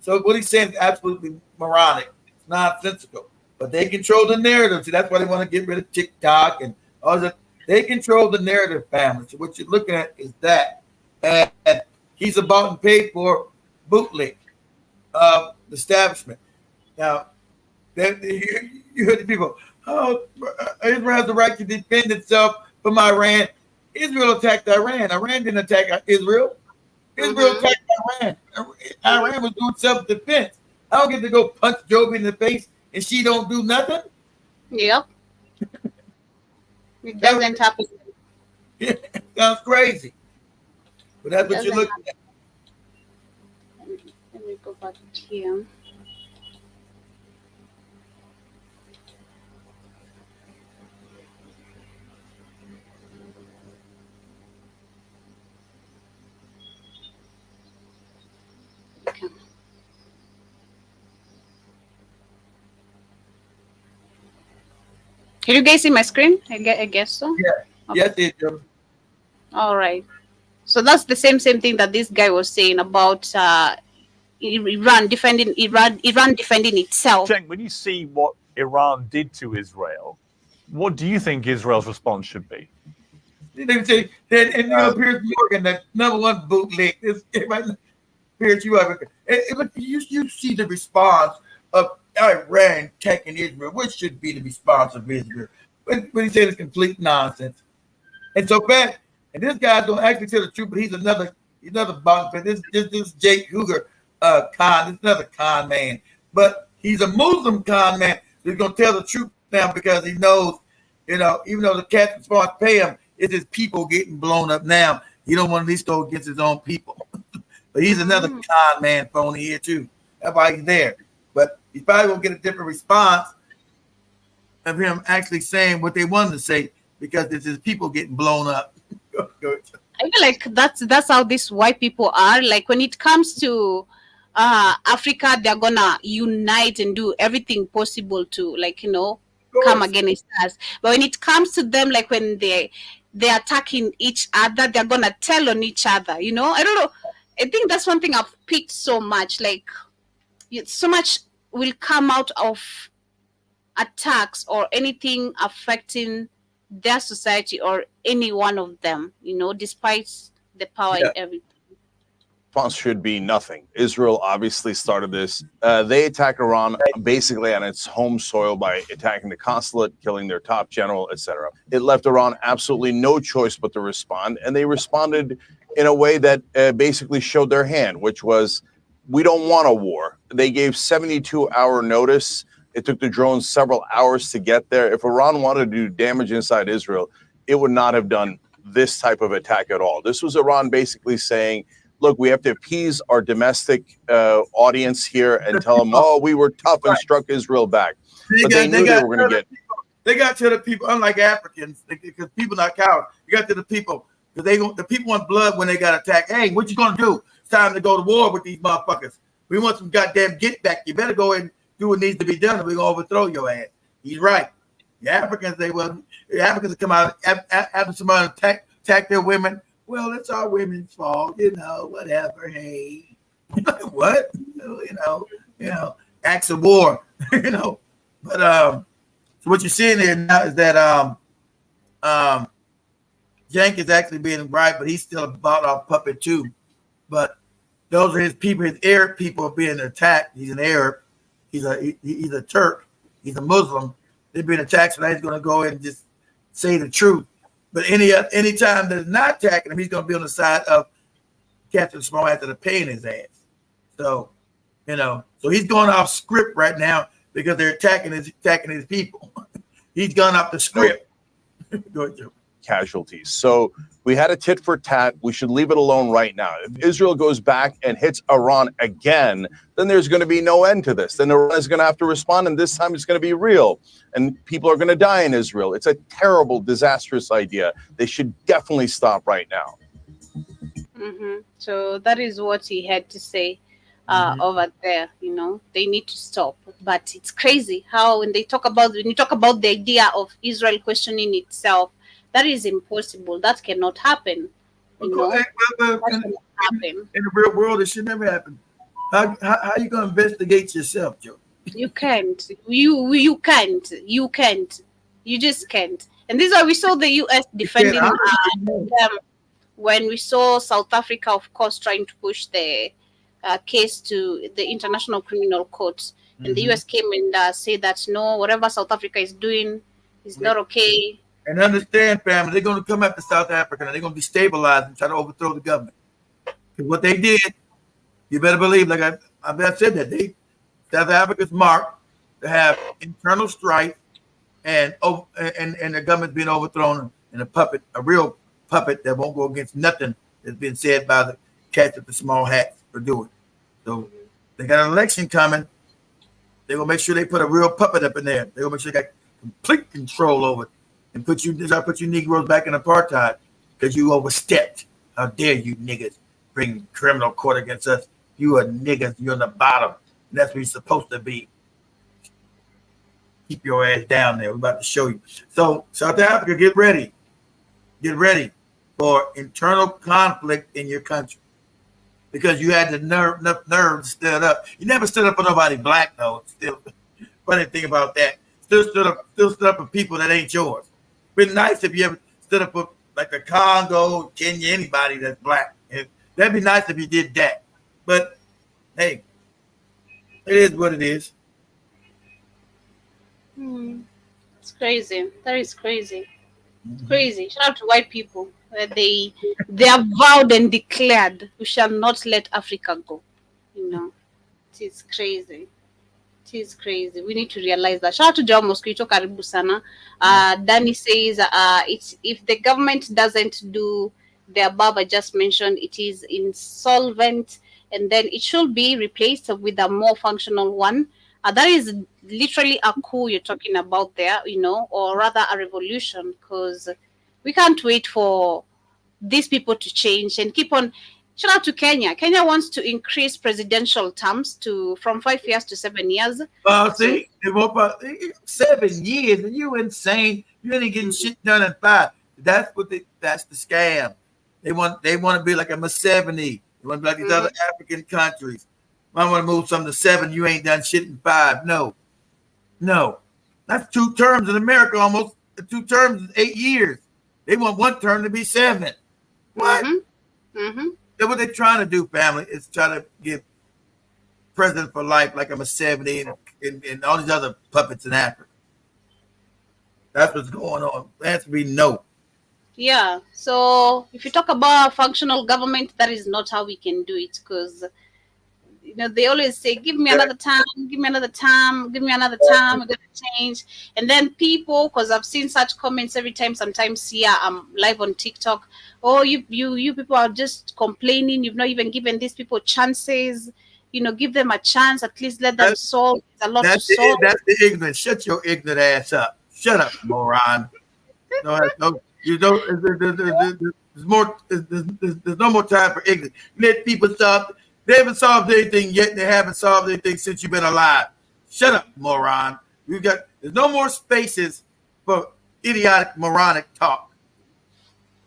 So what he's saying is absolutely moronic, it's nonsensical. But they control the narrative. See, that's why they want to get rid of TikTok and all that. They control the narrative, family. So what you're looking at is that. And he's a bought and paid for bootleg establishment. Now, you heard the people, oh, Israel has the right to defend itself from Iran. Israel attacked Iran. Iran didn't attack Israel. Israel attacked Iran. Iran was doing self-defense. I don't get to go punch Joby in the face and she don't do nothing. Yep. It doesn't happen. Sounds crazy. But that's what you're looking at. Let me go back here. Okay. Can you guys see my screen? I guess so. Yeah. Okay. Yes, it is. All right. So that's the same thing that this guy was saying about Iran defending itself. Cenk, when you see what Iran did to Israel, what do you think Israel's response should be? They say that, and Piers Morgan, the #1 bootleg. Piers, you see the response of Iran attacking Israel. What should be the response of Israel? But he said it's complete nonsense. And so bad. And this guy don't actually tell the truth, but he's another bot. This Jake Hooger con. This another con man, but he's a Muslim con man. He's gonna tell the truth now because he knows, even though the cat response pay him, it's his people getting blown up now. He don't want to at least go against his own people. But he's another con man phony here too. That's why he's there. But he's probably gonna get a different response of him actually saying what they wanted to say because it's his people getting blown up. I feel like that's how these white people are. Like when it comes to Africa, they're gonna unite and do everything possible to come against us. But when it comes to them, like when they're attacking each other, they're gonna tell on each other. I don't know. I think that's one thing I've picked so much. Like so much will come out of attacks or anything affecting their society or any one of them, despite the power and everything. Response should be nothing. Israel obviously started this. They attack Iran basically on its home soil by attacking the consulate, killing their top general, etc. It left Iran absolutely no choice but to respond, and they responded in a way that basically showed their hand, which was, we don't want a war. They gave 72-hour notice. It took the drones several hours to get there. If Iran wanted to do damage inside Israel, it would not have done this type of attack at all. This was Iran basically saying, look, we have to appease our domestic audience here and tell them, oh, we were tough and struck Israel back. But they knew they were going to get... They got to the people, unlike Africans, because people not cowards. You got to the people, because the people want blood when they got attacked. Hey, what you going to do? It's time to go to war with these motherfuckers. We want some goddamn get back. You better go and do what needs to be done, or we're going to overthrow your ass. He's right. The Africans, the Africans come out after somebody attack their women. Well, it's our women's fault, whatever. Hey, what? Acts of war, But so what you're seeing here now is that Cenk is actually being right, but he's still a bought off puppet too. But those are his people. His Arab people are being attacked. He's an Arab. He's a Turk. He's a Muslim. They're being attacked, so now he's going to go in and just say the truth. But any time that is not attacking him, he's going to be on the side of Captain Small after the pain in his ass. So, so he's going off script right now because they're attacking his people. He's gone off the script. Go ahead, Joe. casualties. So we had a tit for tat. We should leave it alone right now. If Israel goes back and hits Iran again, then there's going to be no end to this. Then Iran is going to have to respond, and this time it's going to be real. And people are going to die in Israel. It's a terrible, disastrous idea. They should definitely stop right now. So that is what he had to say over there. You know, they need to stop. But it's crazy how when you talk about the idea of Israel questioning itself, that is impossible. That cannot happen. You know, that cannot happen. In the real world, it should never happen. How you gonna investigate yourself, Joe? You can't. You can't. You can't. You just can't. And this is why we saw the U.S. defending them when we saw South Africa, of course, trying to push the case to the International Criminal Court. And the U.S. came and said that no, whatever South Africa is doing is not okay. And understand, family, they're going to come after South Africa and they're going to destabilize and try to overthrow the government. Because what they did, you better believe, like I said that South Africa's marked to have internal strife and the government's being overthrown and a real puppet that won't go against nothing that's been said by the cats with the small hats for doing. So they got an election coming. They're going to make sure they put a real puppet up in there. They're going to make sure they got complete control over it and put you Negroes back in apartheid because you overstepped. How dare you niggas bring criminal court against us? You are niggas. You're on the bottom. And that's where you're supposed to be. Keep your ass down there. We're about to show you. So South Africa, get ready. Get ready for internal conflict in your country because you had enough nerve to stand up. You never stood up for nobody black though. Still, funny thing about that. Still stood up for people that ain't yours. Been nice if you ever stood up for like the Congo, Kenya, anybody that's black. That'd be nice if you did that. But hey, it is what it is. It's crazy. That is crazy. It's crazy. Shout out to white people. They have vowed and declared we shall not let Africa go. You know, it is crazy. It is crazy. We need to realize that. Shout out to Joe Mosquito Karibu Sana. Danny says it's if the government doesn't do the above I just mentioned, it is insolvent, and then it should be replaced with a more functional one. That is literally a coup you're talking about there, you know, or rather a revolution, because we can't wait for these people to change and keep on. Shout out to Kenya. Kenya wants to increase presidential terms from 5 years to 7 years. See, they want about 7 years, and you insane. You ain't getting shit done in 5. That's the scam. They want to be like a Museveni. They want to be like these other African countries. I want to move something to 7. You ain't done shit in 5. No. That's 2 terms in America. Almost 2 terms is 8 years. They want 1 term to be 7. What? That's what they're trying to do, family. Is try to give president for life like a Museveni and all these other puppets in Africa. That's what's going on. It has to be no. Yeah. So if you talk about functional government, that is not how we can do it, because you know they always say, "Give me another time, give me another time, give me another time. We're gonna change." And then people, because I've seen such comments every time. Sometimes here I'm live on TikTok. Oh, you people are just complaining. You've not even given these people chances. You know, give them a chance. At least let them solve. There's a lot to solve. That's the ignorant. Shut your ignorant ass up. Shut up, moron. No, you don't. There's no more time for ignorance. Let people solve. They haven't solved anything yet. They haven't solved anything since you've been alive. Shut up, moron. There's no more spaces for idiotic, moronic talk.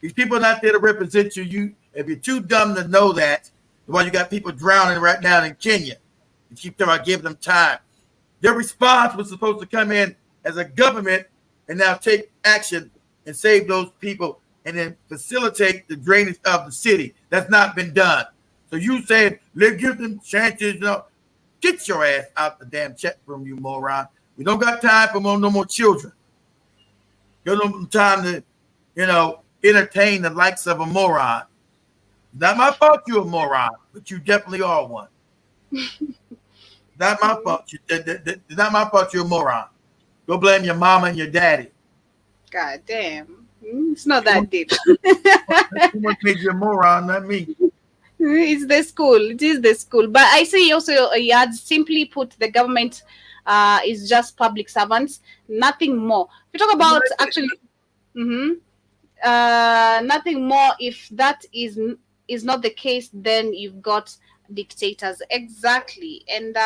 These people are not there to represent you. If you're too dumb to know that, while you got people drowning right now in Kenya, you keep talking about giving them time. Their response was supposed to come in as a government and now take action and save those people and then facilitate the drainage of the city. That's not been done. So you saying, let's give them chances. Get your ass out the damn chat room, you moron. We don't got time for no more children. You don't have time to, entertain the likes of a moron. It's not my fault you're a moron, but you definitely are one. Not my fault. It's not my fault you're a moron. Go blame your mama and your daddy. God damn. It's not that deep. Someone made you a moron, not me. It's the school. It is the school. But I see also, had simply put, the government is just public servants, nothing more. We talk about actually, nothing more. If that is not the case, then you've got dictators. Exactly. And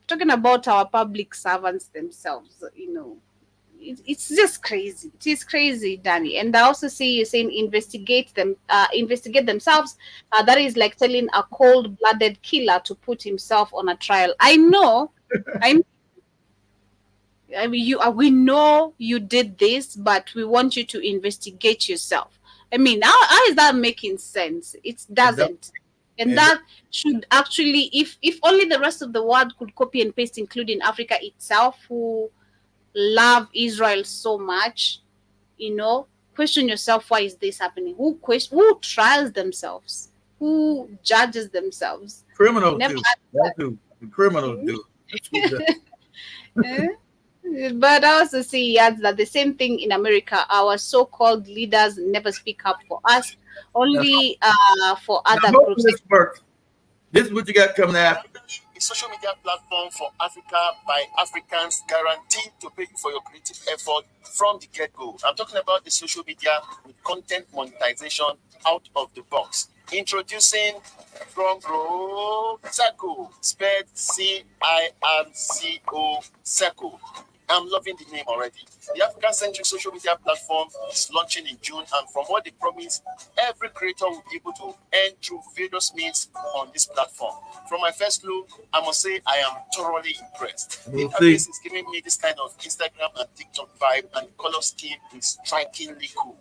talking about our public servants themselves, it's just crazy. It is crazy, Danny. And I also see you saying investigate themselves. That is like telling a cold-blooded killer to put himself on a trial. I know. I mean, we know you did this, but we want you to investigate yourself. I mean, how is that making sense? It doesn't. And that should actually, if only the rest of the world could copy and paste, including Africa itself, who love Israel so much, question yourself, why is this happening? Who trials themselves? Who judges themselves? Criminals do. The criminals do. But I also see he adds that the same thing in America. Our so-called leaders never speak up for us, only for other groups. This works. This is what you got coming after. A social media platform for Africa by Africans, guaranteed to pay you for your creative effort from the get-go. I'm talking about the social media with content monetization out of the box. Introducing from Circle, spelled CIRCO, Circle. I'm loving the name already. The African-centric social media platform is launching in June, and from what they promise, every creator will be able to earn through various means on this platform. From my first look, I must say I am thoroughly impressed. The interface is giving me this kind of Instagram and TikTok vibe, and the color scheme is strikingly cool.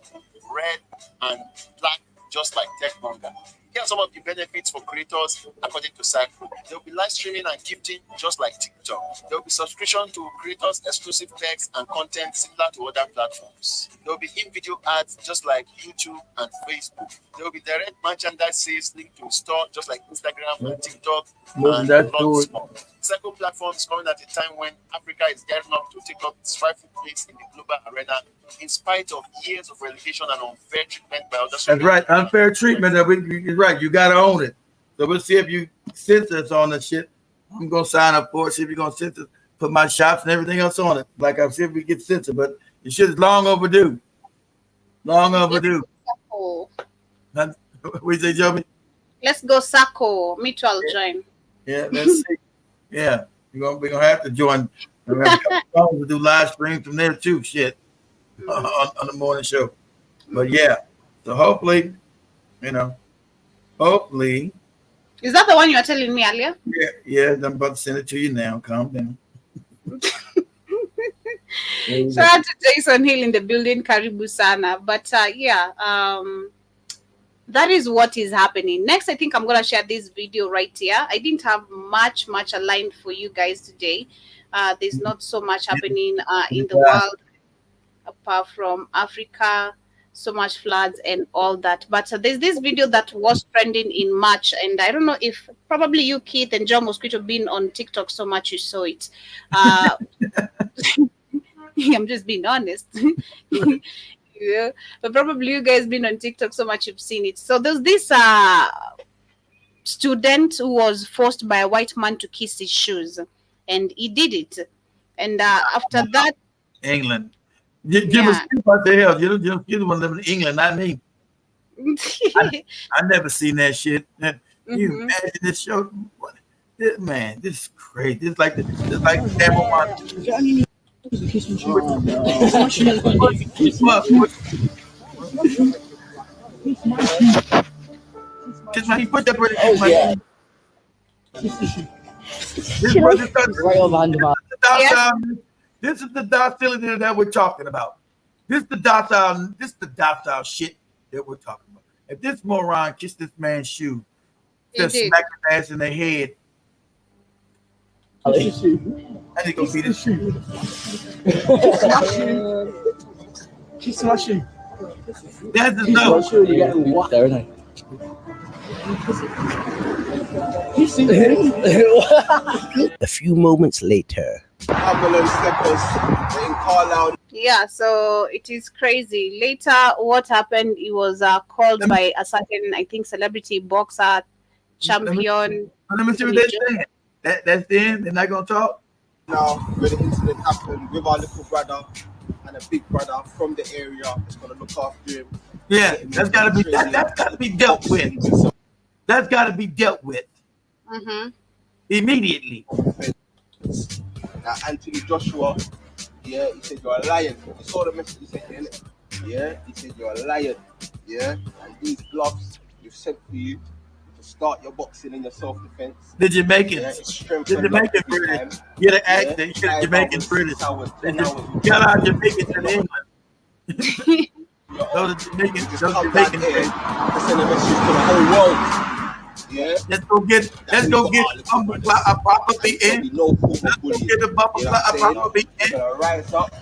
Red and black, just like Tech Manga. Here are some of the benefits for creators according to Cycle. There will be live streaming and gifting just like TikTok. There will be subscription to creators' exclusive text and content similar to other platforms. There will be in-video ads just like YouTube and Facebook. There will be direct merchandise sales linked to store just like Instagram and TikTok. And lots more. Cycle platform is coming at a time when Africa is gearing up to take up its rightful place in the global arena in spite of years of relegation and unfair treatment by others. That's right, unfair treatment. You're right, you got to own it. So we'll see if you censor us on the shit. I'm going to sign up for it, see if you're going to censor, put my shops and everything else on it. Like I said, we get censored, but the shit is long overdue. Long overdue. What say, Joby? Let's go, Sacco. Me too, I'll join. Yeah, let's see. Yeah, we're gonna have to join. We're gonna have to do live streams from there too. Shit, on the morning show. But yeah, so hopefully. Hopefully. Is that the one you were telling me earlier? Yeah. I'm about to send it to you now. Calm down. Shout out to Jason Hill in the building, Karibu Sana. But that is what is happening. Next, I think I'm going to share this video right here. I didn't have much aligned for you guys today. There's not so much happening in the world apart from Africa, so much floods and all that. But there's this video that was trending in March, and I don't know if probably you, Keith, and John Mosquito been on TikTok so much you saw it. I'm just being honest. Yeah, but probably you guys been on TikTok so much you've seen it. So there's this student who was forced by a white man to kiss his shoes, and he did it. And after that, England. Give us what the hell. You're the one living in England, not me. I never seen that shit. You imagine this show? Man, this is crazy. It's like number one. Kiss my, he put that pretty. Oh yeah. This is the docility that we're talking about. This is the docile shit that we're talking about. If this moron kissed this man's shoe, just smack his ass in the head. I need to go beat his shoe. Kiss my shoe. That's the no. You got to walk there, isn't A few moments later. ambulance steppers, they can call out. Yeah, so it is crazy. Later, what happened? He was called by a certain, I think, celebrity boxer champion. Let me see what they're saying. That's the end. They're not gonna talk. Now, when the incident happened, with our little brother and a big brother from the area, it's gonna look after him. Yeah, that's gotta be dealt with. That's gotta be dealt with immediately. Now, Anthony Joshua, yeah, he said you're a lion. You saw the message he said, innit? Yeah, he said you're a lion. Yeah, and these gloves we've sent for you to start your boxing and your self-defense. The Jamaicans. Yeah, it's strength. The Jamaican British. You're the accent. You're the Jamaican British. Got our Jamaicans in England. Those Jamaicans. Those Jamaican British. To send a message to the whole world. Yeah. Let's go get bumper a proper beating. Let's go get the bumper a proper beating. We're gonna rise up.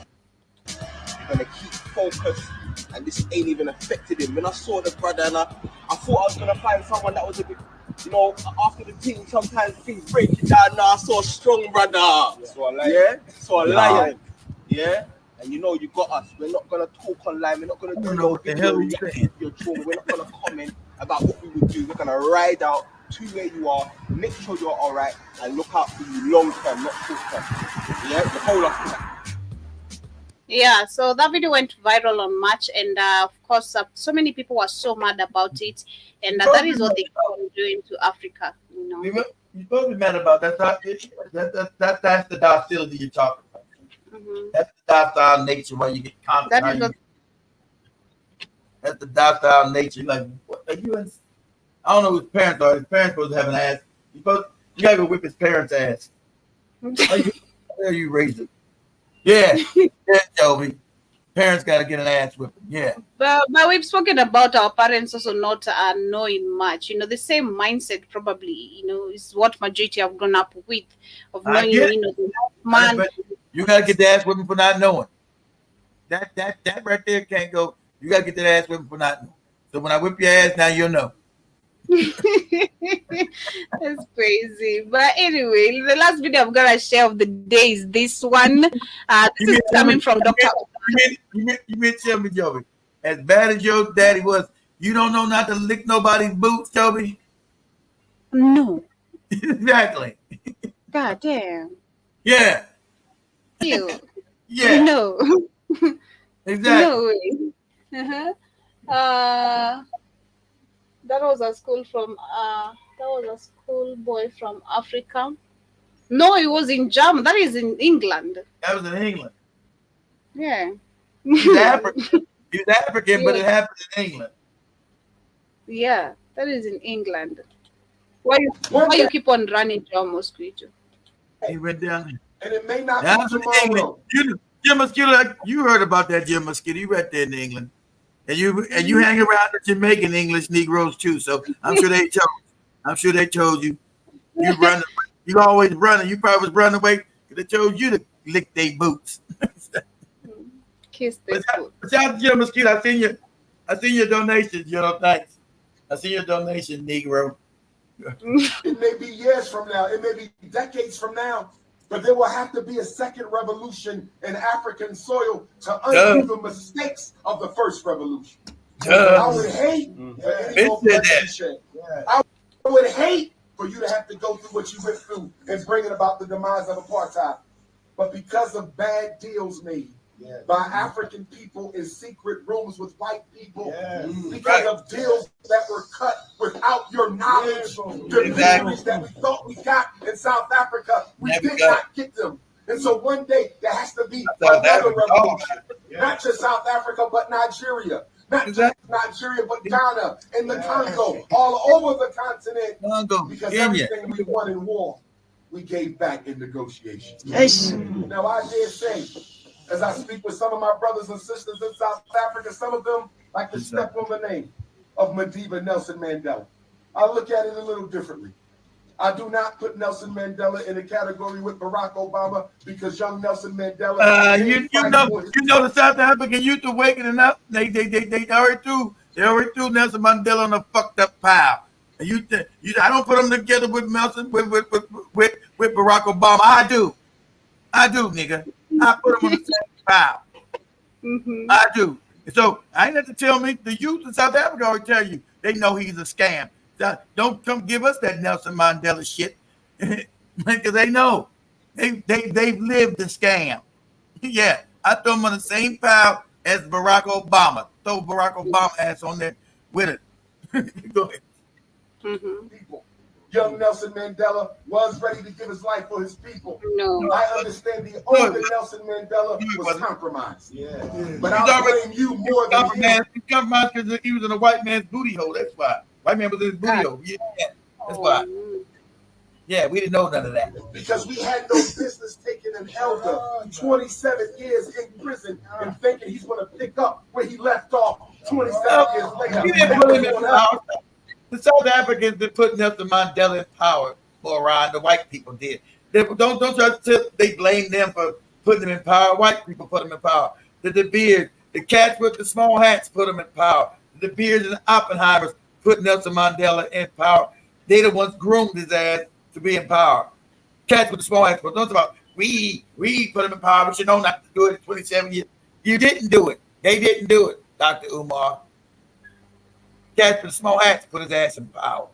We're gonna keep focused. And this ain't even affected him. When I saw the brother, and I thought I was gonna find someone that was a bit, after the team, sometimes things break it down. Now I saw a strong brother. Yeah. So a lion. Yeah. And you got us. We're not gonna talk online. We're not gonna do no video. We're not gonna comment about what we would do. We're gonna ride out to where you are, make sure you're all right, and look out for you long term, not short term. Yeah, the whole of that. Yeah, so that video went viral on March, and of course, so many people were so mad about it, and that is what they are doing to Africa. You're supposed to be mad about that. That's the docility you're talking about. That's the docile nature where you get confident. That's the docile nature. Like, what are you? I don't know who his parents are. His parents supposed to have an ass. You gotta go whip his parents' ass. How you raised it? Yeah, Toby. Parents gotta get an ass whipping. Yeah. But we've spoken about our parents also not knowing much. The same mindset probably. Is what majority have grown up with of knowing. The man. But you gotta get the ass whipping for not knowing. That right there can't go. You gotta get that ass whipping for not knowing. So when I whip your ass, now you'll know. That's crazy. But anyway, the last video I'm gonna share of the day is this one. This is coming from Dr. You mean tell me, Joby, as bad as your daddy was, you don't know not to lick nobody's boots, Joby? No. Exactly. God damn. Yeah. You. Yeah. No. Exactly. No way. That was a school boy from Africa. No, it was in Germany. That is in England. That was in England. Yeah. He's African. He's African, but it happened in England. Yeah, that is in England. Why you keep on running, John Mosquito? He went down there. And it may not be tomorrow. Jim Mosquito, you heard about that, Jim Mosquito. You right there in England. And you hang around the Jamaican English Negroes too, so I'm sure they told you. You run. You always running. You probably was running away because they told you to lick their boots. Kiss their boots. Shout out to Jim Mosquito. I seen your donation. Thanks. I see your donation, Negro. It may be years from now. It may be decades from now. But there will have to be a second revolution in African soil to undo the mistakes of the first revolution. I would hate I would hate for you to have to go through what you went through and bringing about the demise of apartheid. But because of bad deals made by African people in secret rooms with white people, because of deals that were cut without your knowledge, the victories that we thought we got in South Africa, we did not get them. And so one day there has to be another revolution, not just South Africa, but Nigeria. Not just Nigeria, but Ghana and the Congo, all over the continent. Because everything we won in war, we gave back in negotiations. Now I dare say, as I speak with some of my brothers and sisters in South Africa, some of them like to step on the name of Madiba Nelson Mandela. I look at it a little differently. I do not put Nelson Mandela in a category with Barack Obama because young Nelson Mandela. You know the South African youth are waking up. They already threw Nelson Mandela on a fucked up pile. And I don't put them together with Nelson with Barack Obama. I do. I do, nigga. I put them on the same pile. I do. So I ain't have to tell me. The youth in South Africa already tell you they know he's a scam. So don't come give us that Nelson Mandela shit, because they know they've lived the scam. Yeah, I throw him on the same pile as Barack Obama. Throw Barack Obama ass on there with it. Go ahead. People. Young Nelson Mandela was ready to give his life for his people. No. I understand the older Nelson Mandela was compromised. But I'll blame you more than him. He compromised because he was in a white man's booty hole. That's why. White man was in his booty hole. Yeah, that's why. Yeah, we didn't know none of that. Because we had no business taking an elder 27 years in prison and thinking he's going to pick up where he left off 27 years later. We didn't put him in power. The South Africans been putting Nelson Mandela in power more around. The white people did. Don't try to say they blame them for putting him in power. White people put him in power. The Beard, the cats with the small hats put him in power. The Beards and the Oppenheimers put Nelson Mandela in power. They the ones groomed his ass to be in power. Cats with the small hats, but don't talk about we put him in power, but you know not to do it in 27 years. You didn't do it. They didn't do it, Dr. Umar. Cats with the small hats put his ass in power.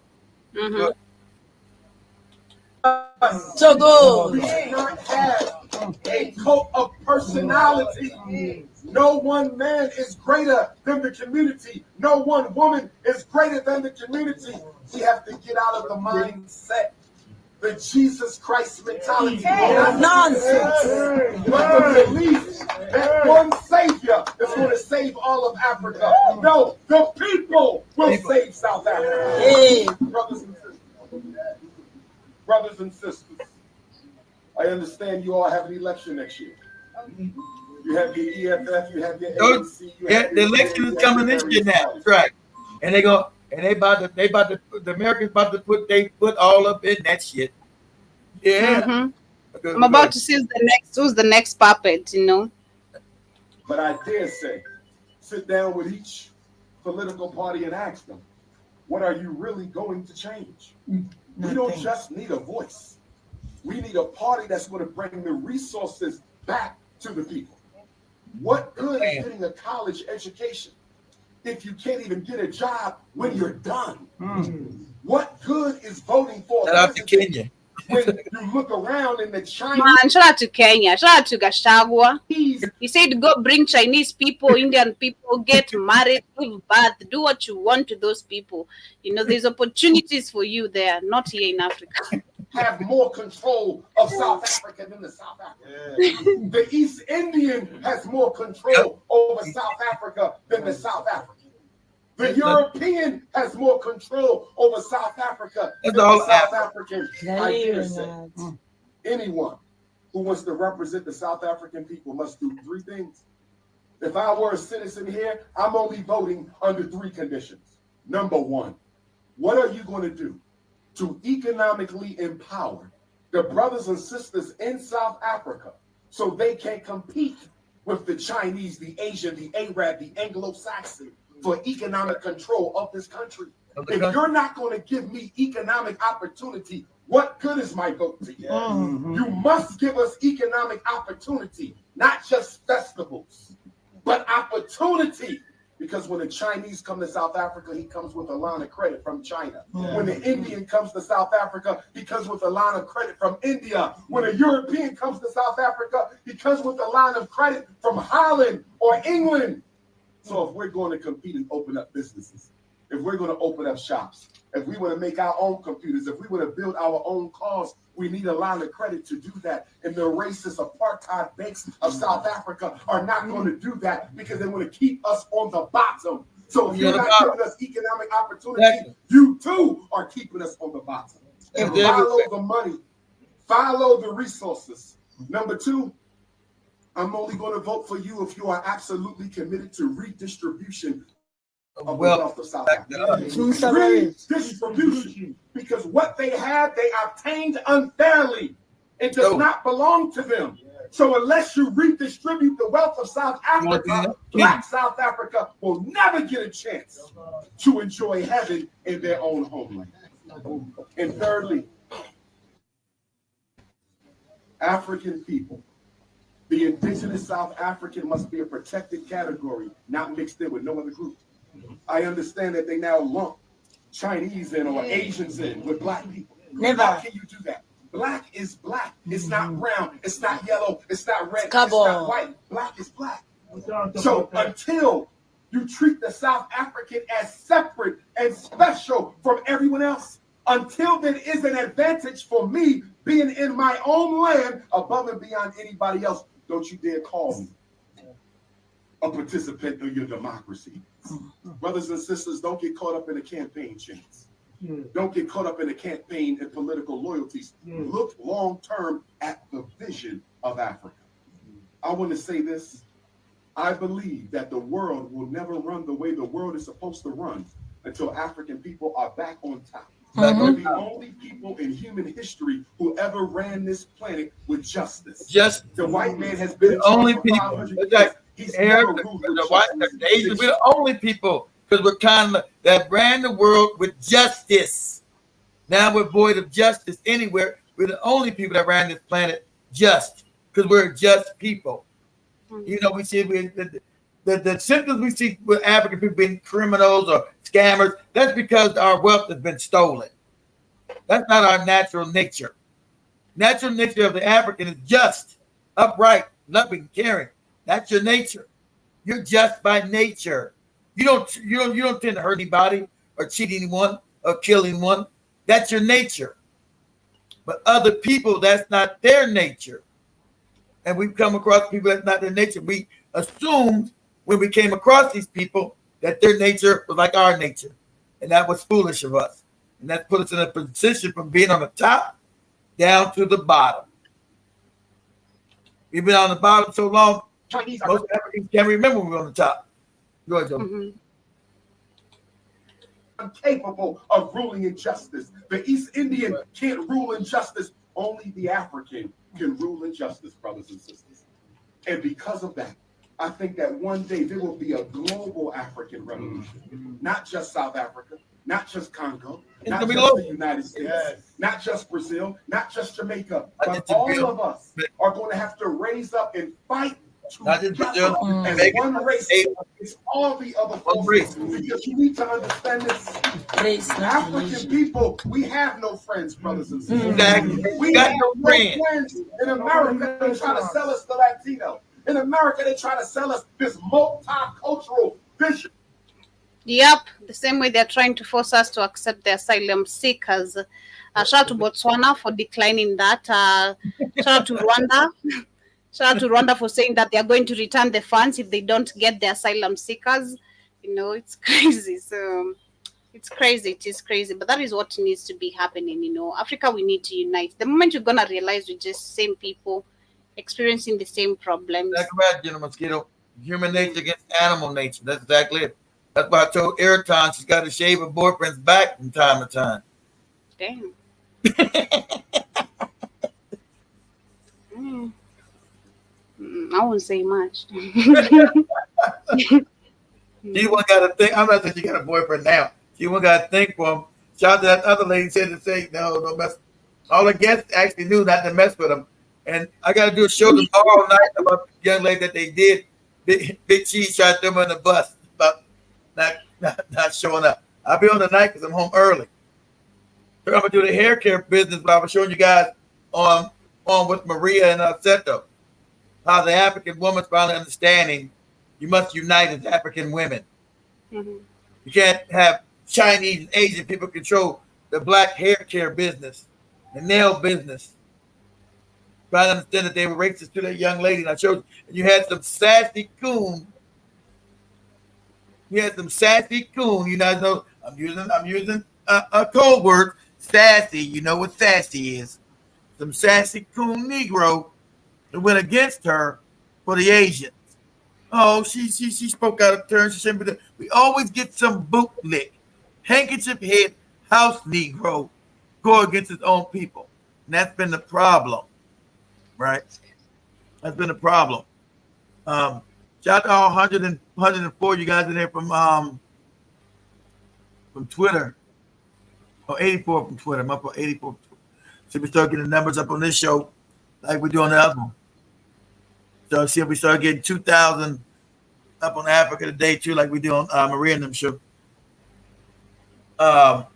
So good. We did not have a cult of personality. No one man is greater than the community. No one woman is greater than the community. We have to get out of the mindset, the Jesus Christ mentality. Nonsense. But the belief that one Savior is going to save all of Africa. No, the people will save South Africa. Brothers and sisters, I understand you all have an election next year. You have your EFF, you have your ANC. The election is coming this year now. That's right. And the Americans about to put their foot all up in that shit. Yeah. I'm about to see who's the next puppet, you know. But I dare say, sit down with each political party and ask them, what are you really going to change? We don't just need a voice. We need a party that's going to bring the resources back to the people. What good is getting a college education if you can't even get a job when you're done? What good is voting for Shout out to Kenya. when you look around in the Chinese? Man, shout out to Kenya. Shout out to Gashagwa. He said, go bring Chinese people, Indian people, get married, give birth, do what you want to those people. You know, there's opportunities for you there, not here in Africa. Have more control of South Africa than the South African. The East Indian has more control over South Africa than the South African. The European has more control over South Africa than the South African. I dare say, anyone who wants to represent the South African people must do three things. If I were a citizen here, I'm only voting under three conditions. Number one, what are you going to do to economically empower the brothers and sisters in South Africa so they can compete with the Chinese, the Asian, the Arab, the Anglo-Saxon for economic control of this country? If you're not going to give me economic opportunity, what good is my vote to you? You must give us economic opportunity, not just festivals, but opportunity. Because when the Chinese come to South Africa, he comes with a line of credit from China. When the Indian comes to South Africa, he comes with a line of credit from India. When a European comes to South Africa, he comes with a line of credit from Holland or England. So if we're going to compete and open up businesses, if we're going to open up shops, if we want to make our own computers, if we want to build our own cars, we need a line of credit to do that. And the racist apartheid banks of South Africa are not going to do that because they want to keep us on the bottom. So if you're not giving us economic opportunity, you too are keeping us on the bottom. And follow the money, follow the resources. Number two, I'm only going to vote for you if you are absolutely committed to redistribution of the wealth of South Africa. Redistribution, because what they have, they obtained unfairly. It does not belong to them. So unless you redistribute the wealth of South Africa, Black South Africa will never get a chance to enjoy heaven in their own homeland. And thirdly, African people The indigenous South African must be a protected category, not mixed in with no other group. I understand that they now lump Chinese in or Asians in with black people. Never. How can you do that? Black is black. It's not brown. It's not yellow. It's not red. It's not white. Black is black. So until you treat the South African as separate and special from everyone else, until there is an advantage for me being in my own land above and beyond anybody else, don't you dare call me a participant in your democracy. Brothers and sisters, don't get caught up in the campaign chants. Don't get caught up in the campaign and political loyalties. Look long term at the vision of Africa. I want to say this. I believe that the world will never run the way the world is supposed to run until African people are back on top. We're the only people in human history who ever ran this planet with justice. Just the white man has been the only for people. 500 years. Like He's Arab, never ruled the with white, justice. the Asian, we're the only people because we're kind of that ran the world with justice. Now we're void of justice anywhere. We're the only people that ran this planet just because we're just people. You know, we see the symptoms we see with African people being criminals or scammers. That's because our wealth has been stolen. That's not our natural nature. Natural nature of the African is just, upright, loving, caring. That's your nature. You're just by nature. You don't tend to hurt anybody or cheat anyone or kill anyone. That's your nature. But other people, that's not their nature. And we've come across people that's not their nature. We assumed when we came across these people that their nature was like our nature. And that was foolish of us. And that put us in a position from being on the top down to the bottom. We've been on the bottom so long, most Africans can't remember we were on the top. Go ahead, Joe. Capable of ruling in justice. The East Indian can't rule in justice. Only the African can rule in justice, brothers and sisters. And because of that, I think that one day there will be a global African revolution. Not just South Africa, not just Congo, not just the United States, not just Brazil, not just Jamaica, but all of us are going to have to raise up and fight together as one race against all the other forces. Because you need to understand this. African people, we have no friends, brothers and sisters. We have no friends. In America, they try to sell us the Latino. In America, they try to sell us this multicultural vision. Yep, the same way they're trying to force us to accept the asylum seekers. Shout out to Botswana for declining that. Shout out to Rwanda. Shout out to Rwanda for saying that they're going to return the funds if they don't get the asylum seekers. You know, it's crazy. So it's crazy. It is crazy. But that is what needs to be happening. You know, Africa, we need to unite. The moment you're going to realize we're just same people experiencing the same problems. That's right, General Mosquito. Human nature against animal nature. That's exactly it. That's why I told Ayrton she's got to shave her boyfriend's back from time to time. Damn. I won't say much. She one got to think. I'm not saying she got a boyfriend now. She one got to think for him. Shout out to that other lady said to say, no, don't mess. All the guests actually knew not to mess with him. And I got to do a show tomorrow night about the young lady that they did. Big Cheese tried to throw me on the bus about not showing up. I'll be on tonight because I'm home early. So I'm going to do the hair care business, but I was showing you guys on with Maria and Seto. How the African woman's finally understanding you must unite as African women. You can't have Chinese and Asian people control the black hair care business, the nail business. Trying to understand that they were racist to that young lady. And I showed you, and you had some sassy coon. You had some sassy coon. You guys know I'm using a code word, sassy. You know what sassy is. Some sassy coon Negro that went against her for the Asians. Oh, she spoke out of turn. She shouldn't be there. We always get some bootlick, handkerchief head house Negro go against his own people. And that's been the problem, right? That's been the problem. Shout out to all 104 you guys in there from Twitter. Oh, 84 from Twitter. I'm up on 84. So we start getting the numbers up on this show like we do on the other one. So see if we start getting 2,000 up on Africa today too, like we do on Maria and them show. And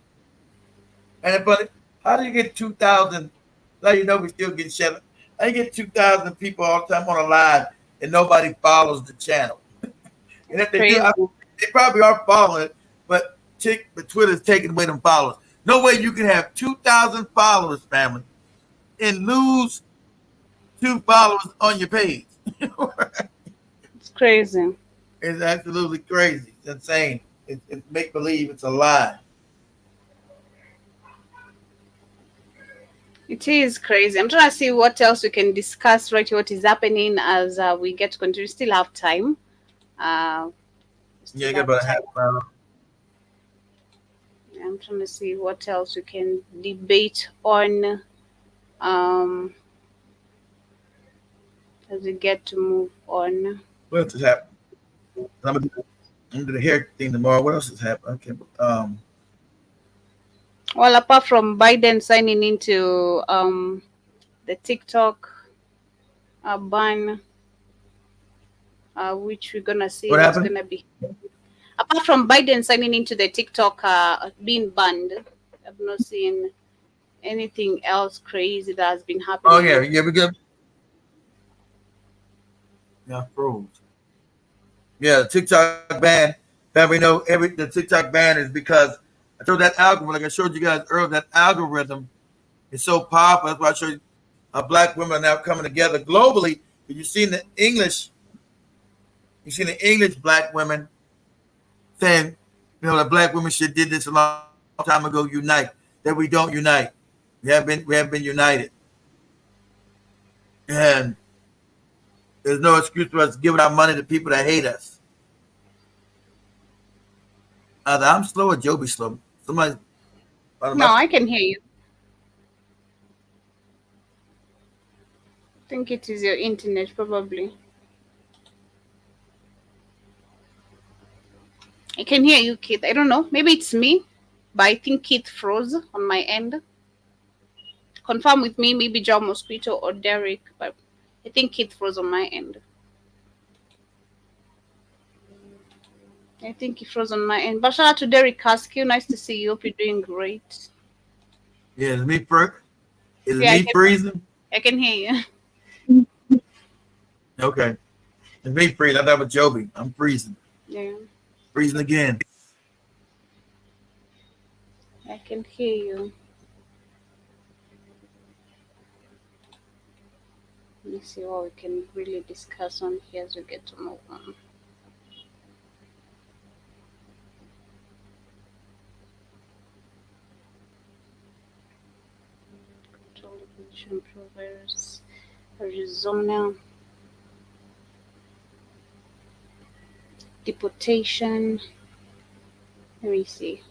but how do you get 2,000? Now you know we still get shut. How you get 2,000 people all the time on a live and nobody follows the channel? And if they do, they probably are following it, but Twitter's taking away them followers. No way you can have 2,000 followers, family, and lose 2 followers on your page. It's crazy. It's absolutely crazy. It's insane. It's make believe. It's a lie. It is crazy. I'm trying to see what else we can discuss right here, what is happening as we get to continue. We still have time. Yeah, get about a half hour. I'm trying to see what else we can debate on as we get to move on. What else is happening? I'm gonna do the hair thing tomorrow. What else is happening? Okay. Well, apart from Biden signing into the TikTok ban, which we're gonna see what's gonna be. Apart from Biden signing into the TikTok being banned, I've not seen anything else crazy that has been happening. Oh yeah, we good. Yeah, froze. Yeah, the TikTok ban. That we know the TikTok ban is because I showed that algorithm, like I showed you guys earlier, that algorithm is so powerful. That's why I showed you black women are now coming together globally. You've seen the English, black women saying, that black women should did this a long time ago, unite. That we don't unite. We have been united. And there's no excuse for us giving our money to people that hate us. Either I'm slow or Joe be slow. Somebody. No, I can hear you. I think it is your internet, probably. I can hear you, Keith. I don't know. Maybe it's me, but I think Keith froze on my end. Confirm with me, maybe Joe Mosquito or Derek, but I think Keith froze on my end. I think he froze on my end. But shout out to Derek Caskew. Nice to see you. Hope you're doing great. Yeah, is me freezing? I can hear you. Okay. It's me freezing. I thought it was Joby. I'm freezing. Yeah. Freezing again. I can hear you. Let me see what we can really discuss on here as we get to move on. Control evolution providers, Arizona, deportation. Let me see.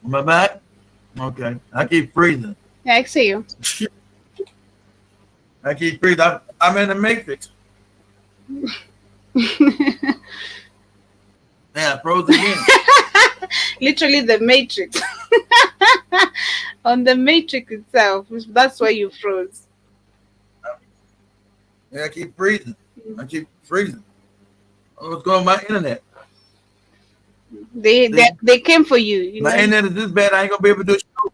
Am I back? Okay. I keep freezing. Yeah, I see you. I keep freezing. I'm in the matrix. Yeah, I froze again. Literally the matrix. On the matrix itself. That's why you froze. Yeah, I keep freezing. I keep freezing. What's going on with my internet? They came for you. My internet is this bad, I ain't gonna be able to do a show.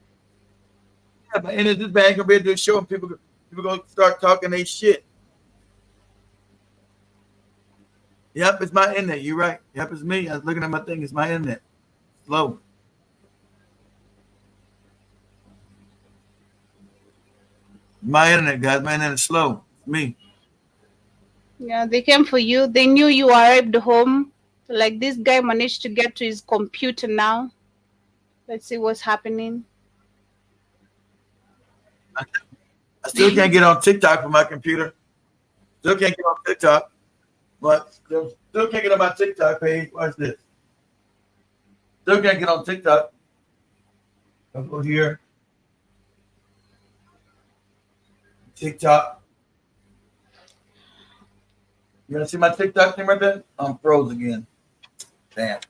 Yeah, my internet is this bad, I ain't gonna be able to do a show, and people gonna start talking their shit. Yep, it's my internet. You're right. Yep, it's me. I was looking at my thing. It's my internet. Slow. My internet, guys. My internet is slow. It's me. Yeah, they came for you. They knew you arrived home. Like, this guy managed to get to his computer now. Let's see what's happening. I still can't get on TikTok from my computer. Still can't get on TikTok. But still can't get on my TikTok page. Watch this. Still can't get on TikTok. I'll go here. TikTok. You want to see my TikTok thing right there? I'm froze again. Damn.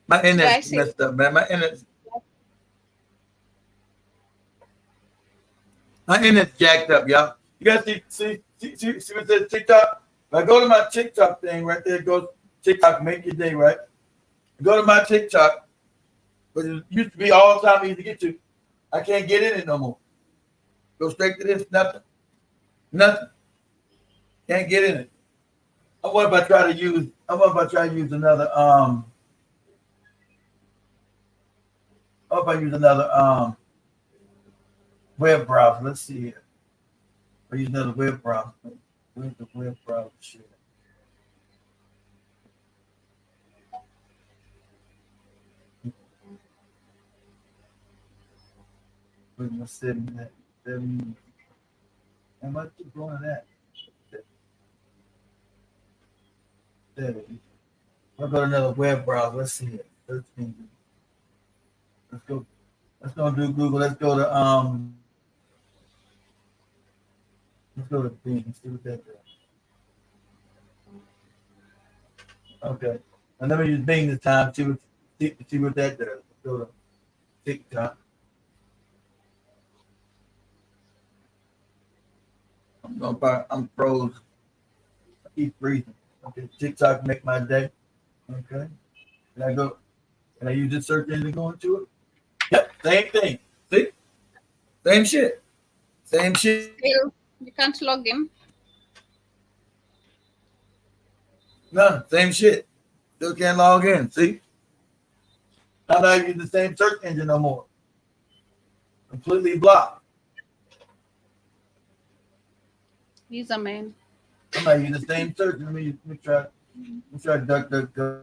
My Yeah, I internet's see. messed up, man. My internet's jacked up, y'all. You guys see what says TikTok? If I go to my TikTok thing right there, it goes TikTok make your day, right? Go to my TikTok, but it used to be all the time easy to get to. I can't get in it no more. Go straight to this, nothing. Nothing. Can't get in it. I wonder if I try to use another what if I use another web browser? Let's see here. I use another web browser. Where's the web browser shit? Where's my setting at? Am I keep going to that? There it is. I'll go to another web browser. Let's see it. Let's go. Let's go do Google. Let's go to Bing. Let's see what that does. Okay. And let me use Bing this time. See what that does. Let's go to TikTok. I'm froze. I keep breathing. Okay. TikTok make my day. Okay. Can I use this search engine to go into it? Yep. Same thing. See? Same shit. Same shit. Still, you can't log in. No, same shit. Still can't log in. See? I'm not using the same search engine no more. Completely blocked. He's a man. I'm not using the same search. Let me try DuckDuckGo.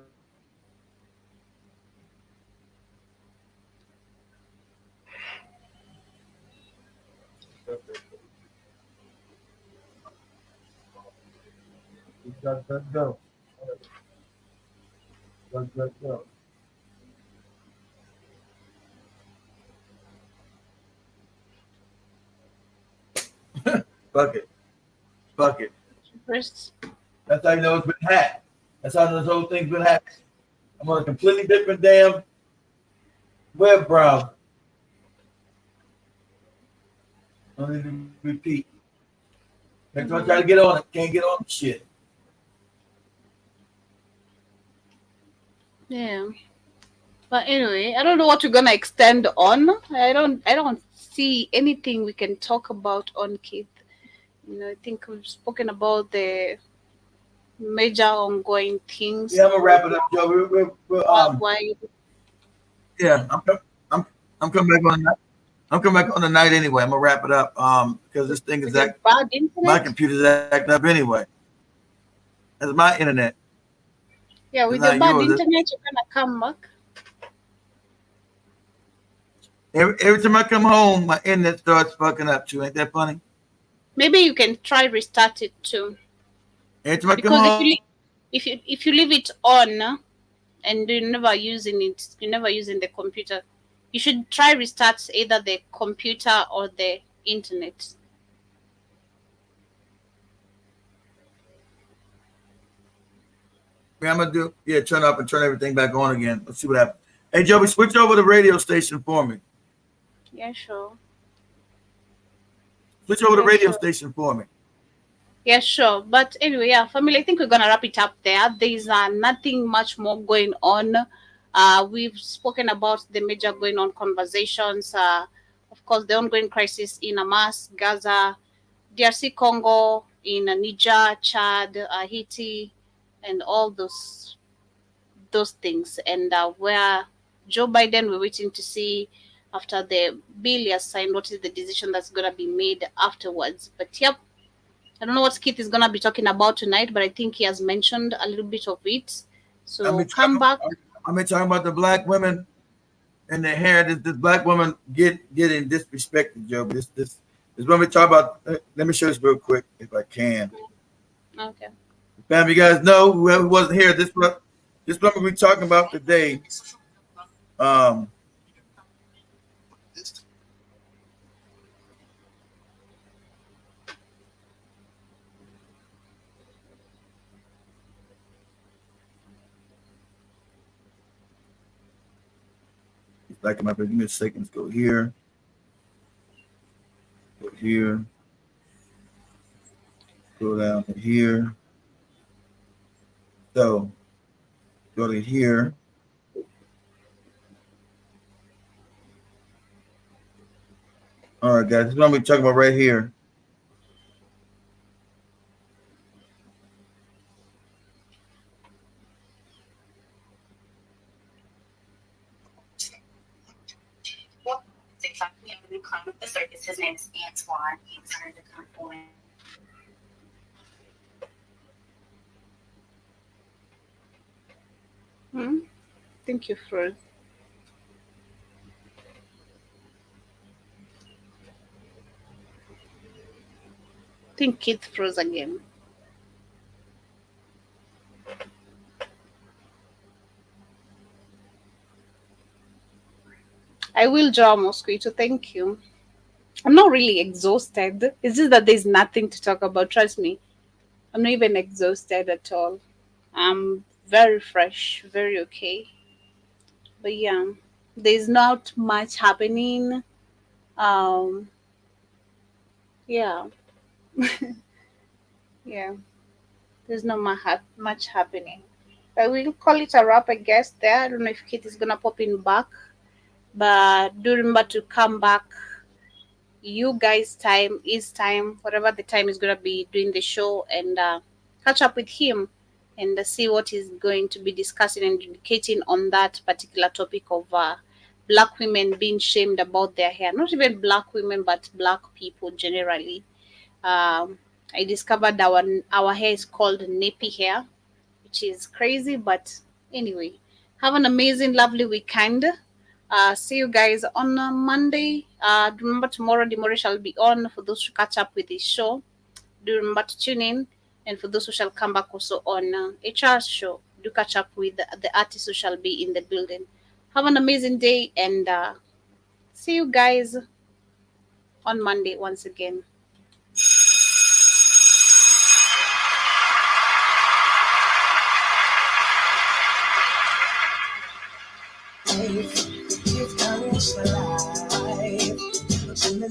DuckDuckGo. DuckDuckGo. Fuck it. Fuck it. First. That's how you know it's been hacked. That's how this whole thing's been hacked. I'm on a completely different damn web browser. I need to repeat. Next time I try to get on it, can't get on the shit. Yeah. But anyway, I don't know what we're gonna extend on. I don't see anything we can talk about on Keith. I think we've spoken about the major ongoing things. Yeah, I'm gonna wrap it up, Joe. Why? Yeah, I'm coming back on that. I'm coming back on the night anyway. I'm gonna wrap it up because this thing is Bad my internet. computer's acting up anyway. That's my internet. Yeah, with It's the not bad yours. internet, you're gonna come back. Every time I come home, my internet starts fucking up too. Ain't that funny? Maybe you can try restart it too. Every time I come Because home, if you leave it on and you're never using it, you're never using the computer, you should try restart either the computer or the internet. I'm gonna turn up and turn everything back on again. Let's see what happens. Hey, Joey, switch over the radio station for me. Yeah, sure. Switch over the Yeah, radio sure. station for me. Yeah, sure. But anyway, yeah, family, I think we're gonna wrap it up there. There's nothing much more going on. We've spoken about the major going on conversations. Of course, the ongoing crisis in Hamas, Gaza, DRC Congo, in Niger, Chad, Haiti, and all those things. And where Joe Biden, we're waiting to see after the bill he has signed, what is the decision that's gonna be made afterwards. But yep. I don't know what Keith is going to be talking about tonight, but I think he has mentioned a little bit of it. So come back. I'm talking about the black women and their hair. This black woman getting disrespected, Joe. This is what we talk about. Let me show this real quick if I can. Okay. Fam, you guys know whoever wasn't here. This what we're talking about today. Like my give me a second. Let's go here. Go here. Go down to here. So go to here. All right, guys. This is what I'm talking about right here. The circus. His name is Antoine. He's trying to come on. Thank you, Fred. I think Keith froze again. I will draw Mosquito. Thank you. I'm not really exhausted. It's just that there's nothing to talk about. Trust me. I'm not even exhausted at all. I'm very fresh, very okay. But yeah, there's not much happening. Um, yeah, yeah, there's not much happening. But we'll call it a wrap, I guess. There, I don't know if Kate is gonna pop in back, but do remember to come back. You guys' time is time, whatever the time is gonna be doing the show, and catch up with him and see what he's going to be discussing and indicating on that particular topic of black women being shamed about their hair. Not even black women, but black people generally. I discovered our hair is called nappy hair, which is crazy, but anyway, have an amazing, lovely weekend. See you guys on Monday. Remember, tomorrow Dimori shall be on for those who catch up with this show. Do remember to tune in. And for those who shall come back also on HR's show, do catch up with the artists who shall be in the building. Have an amazing day and see you guys on Monday once again. Give thanks for life. What's in the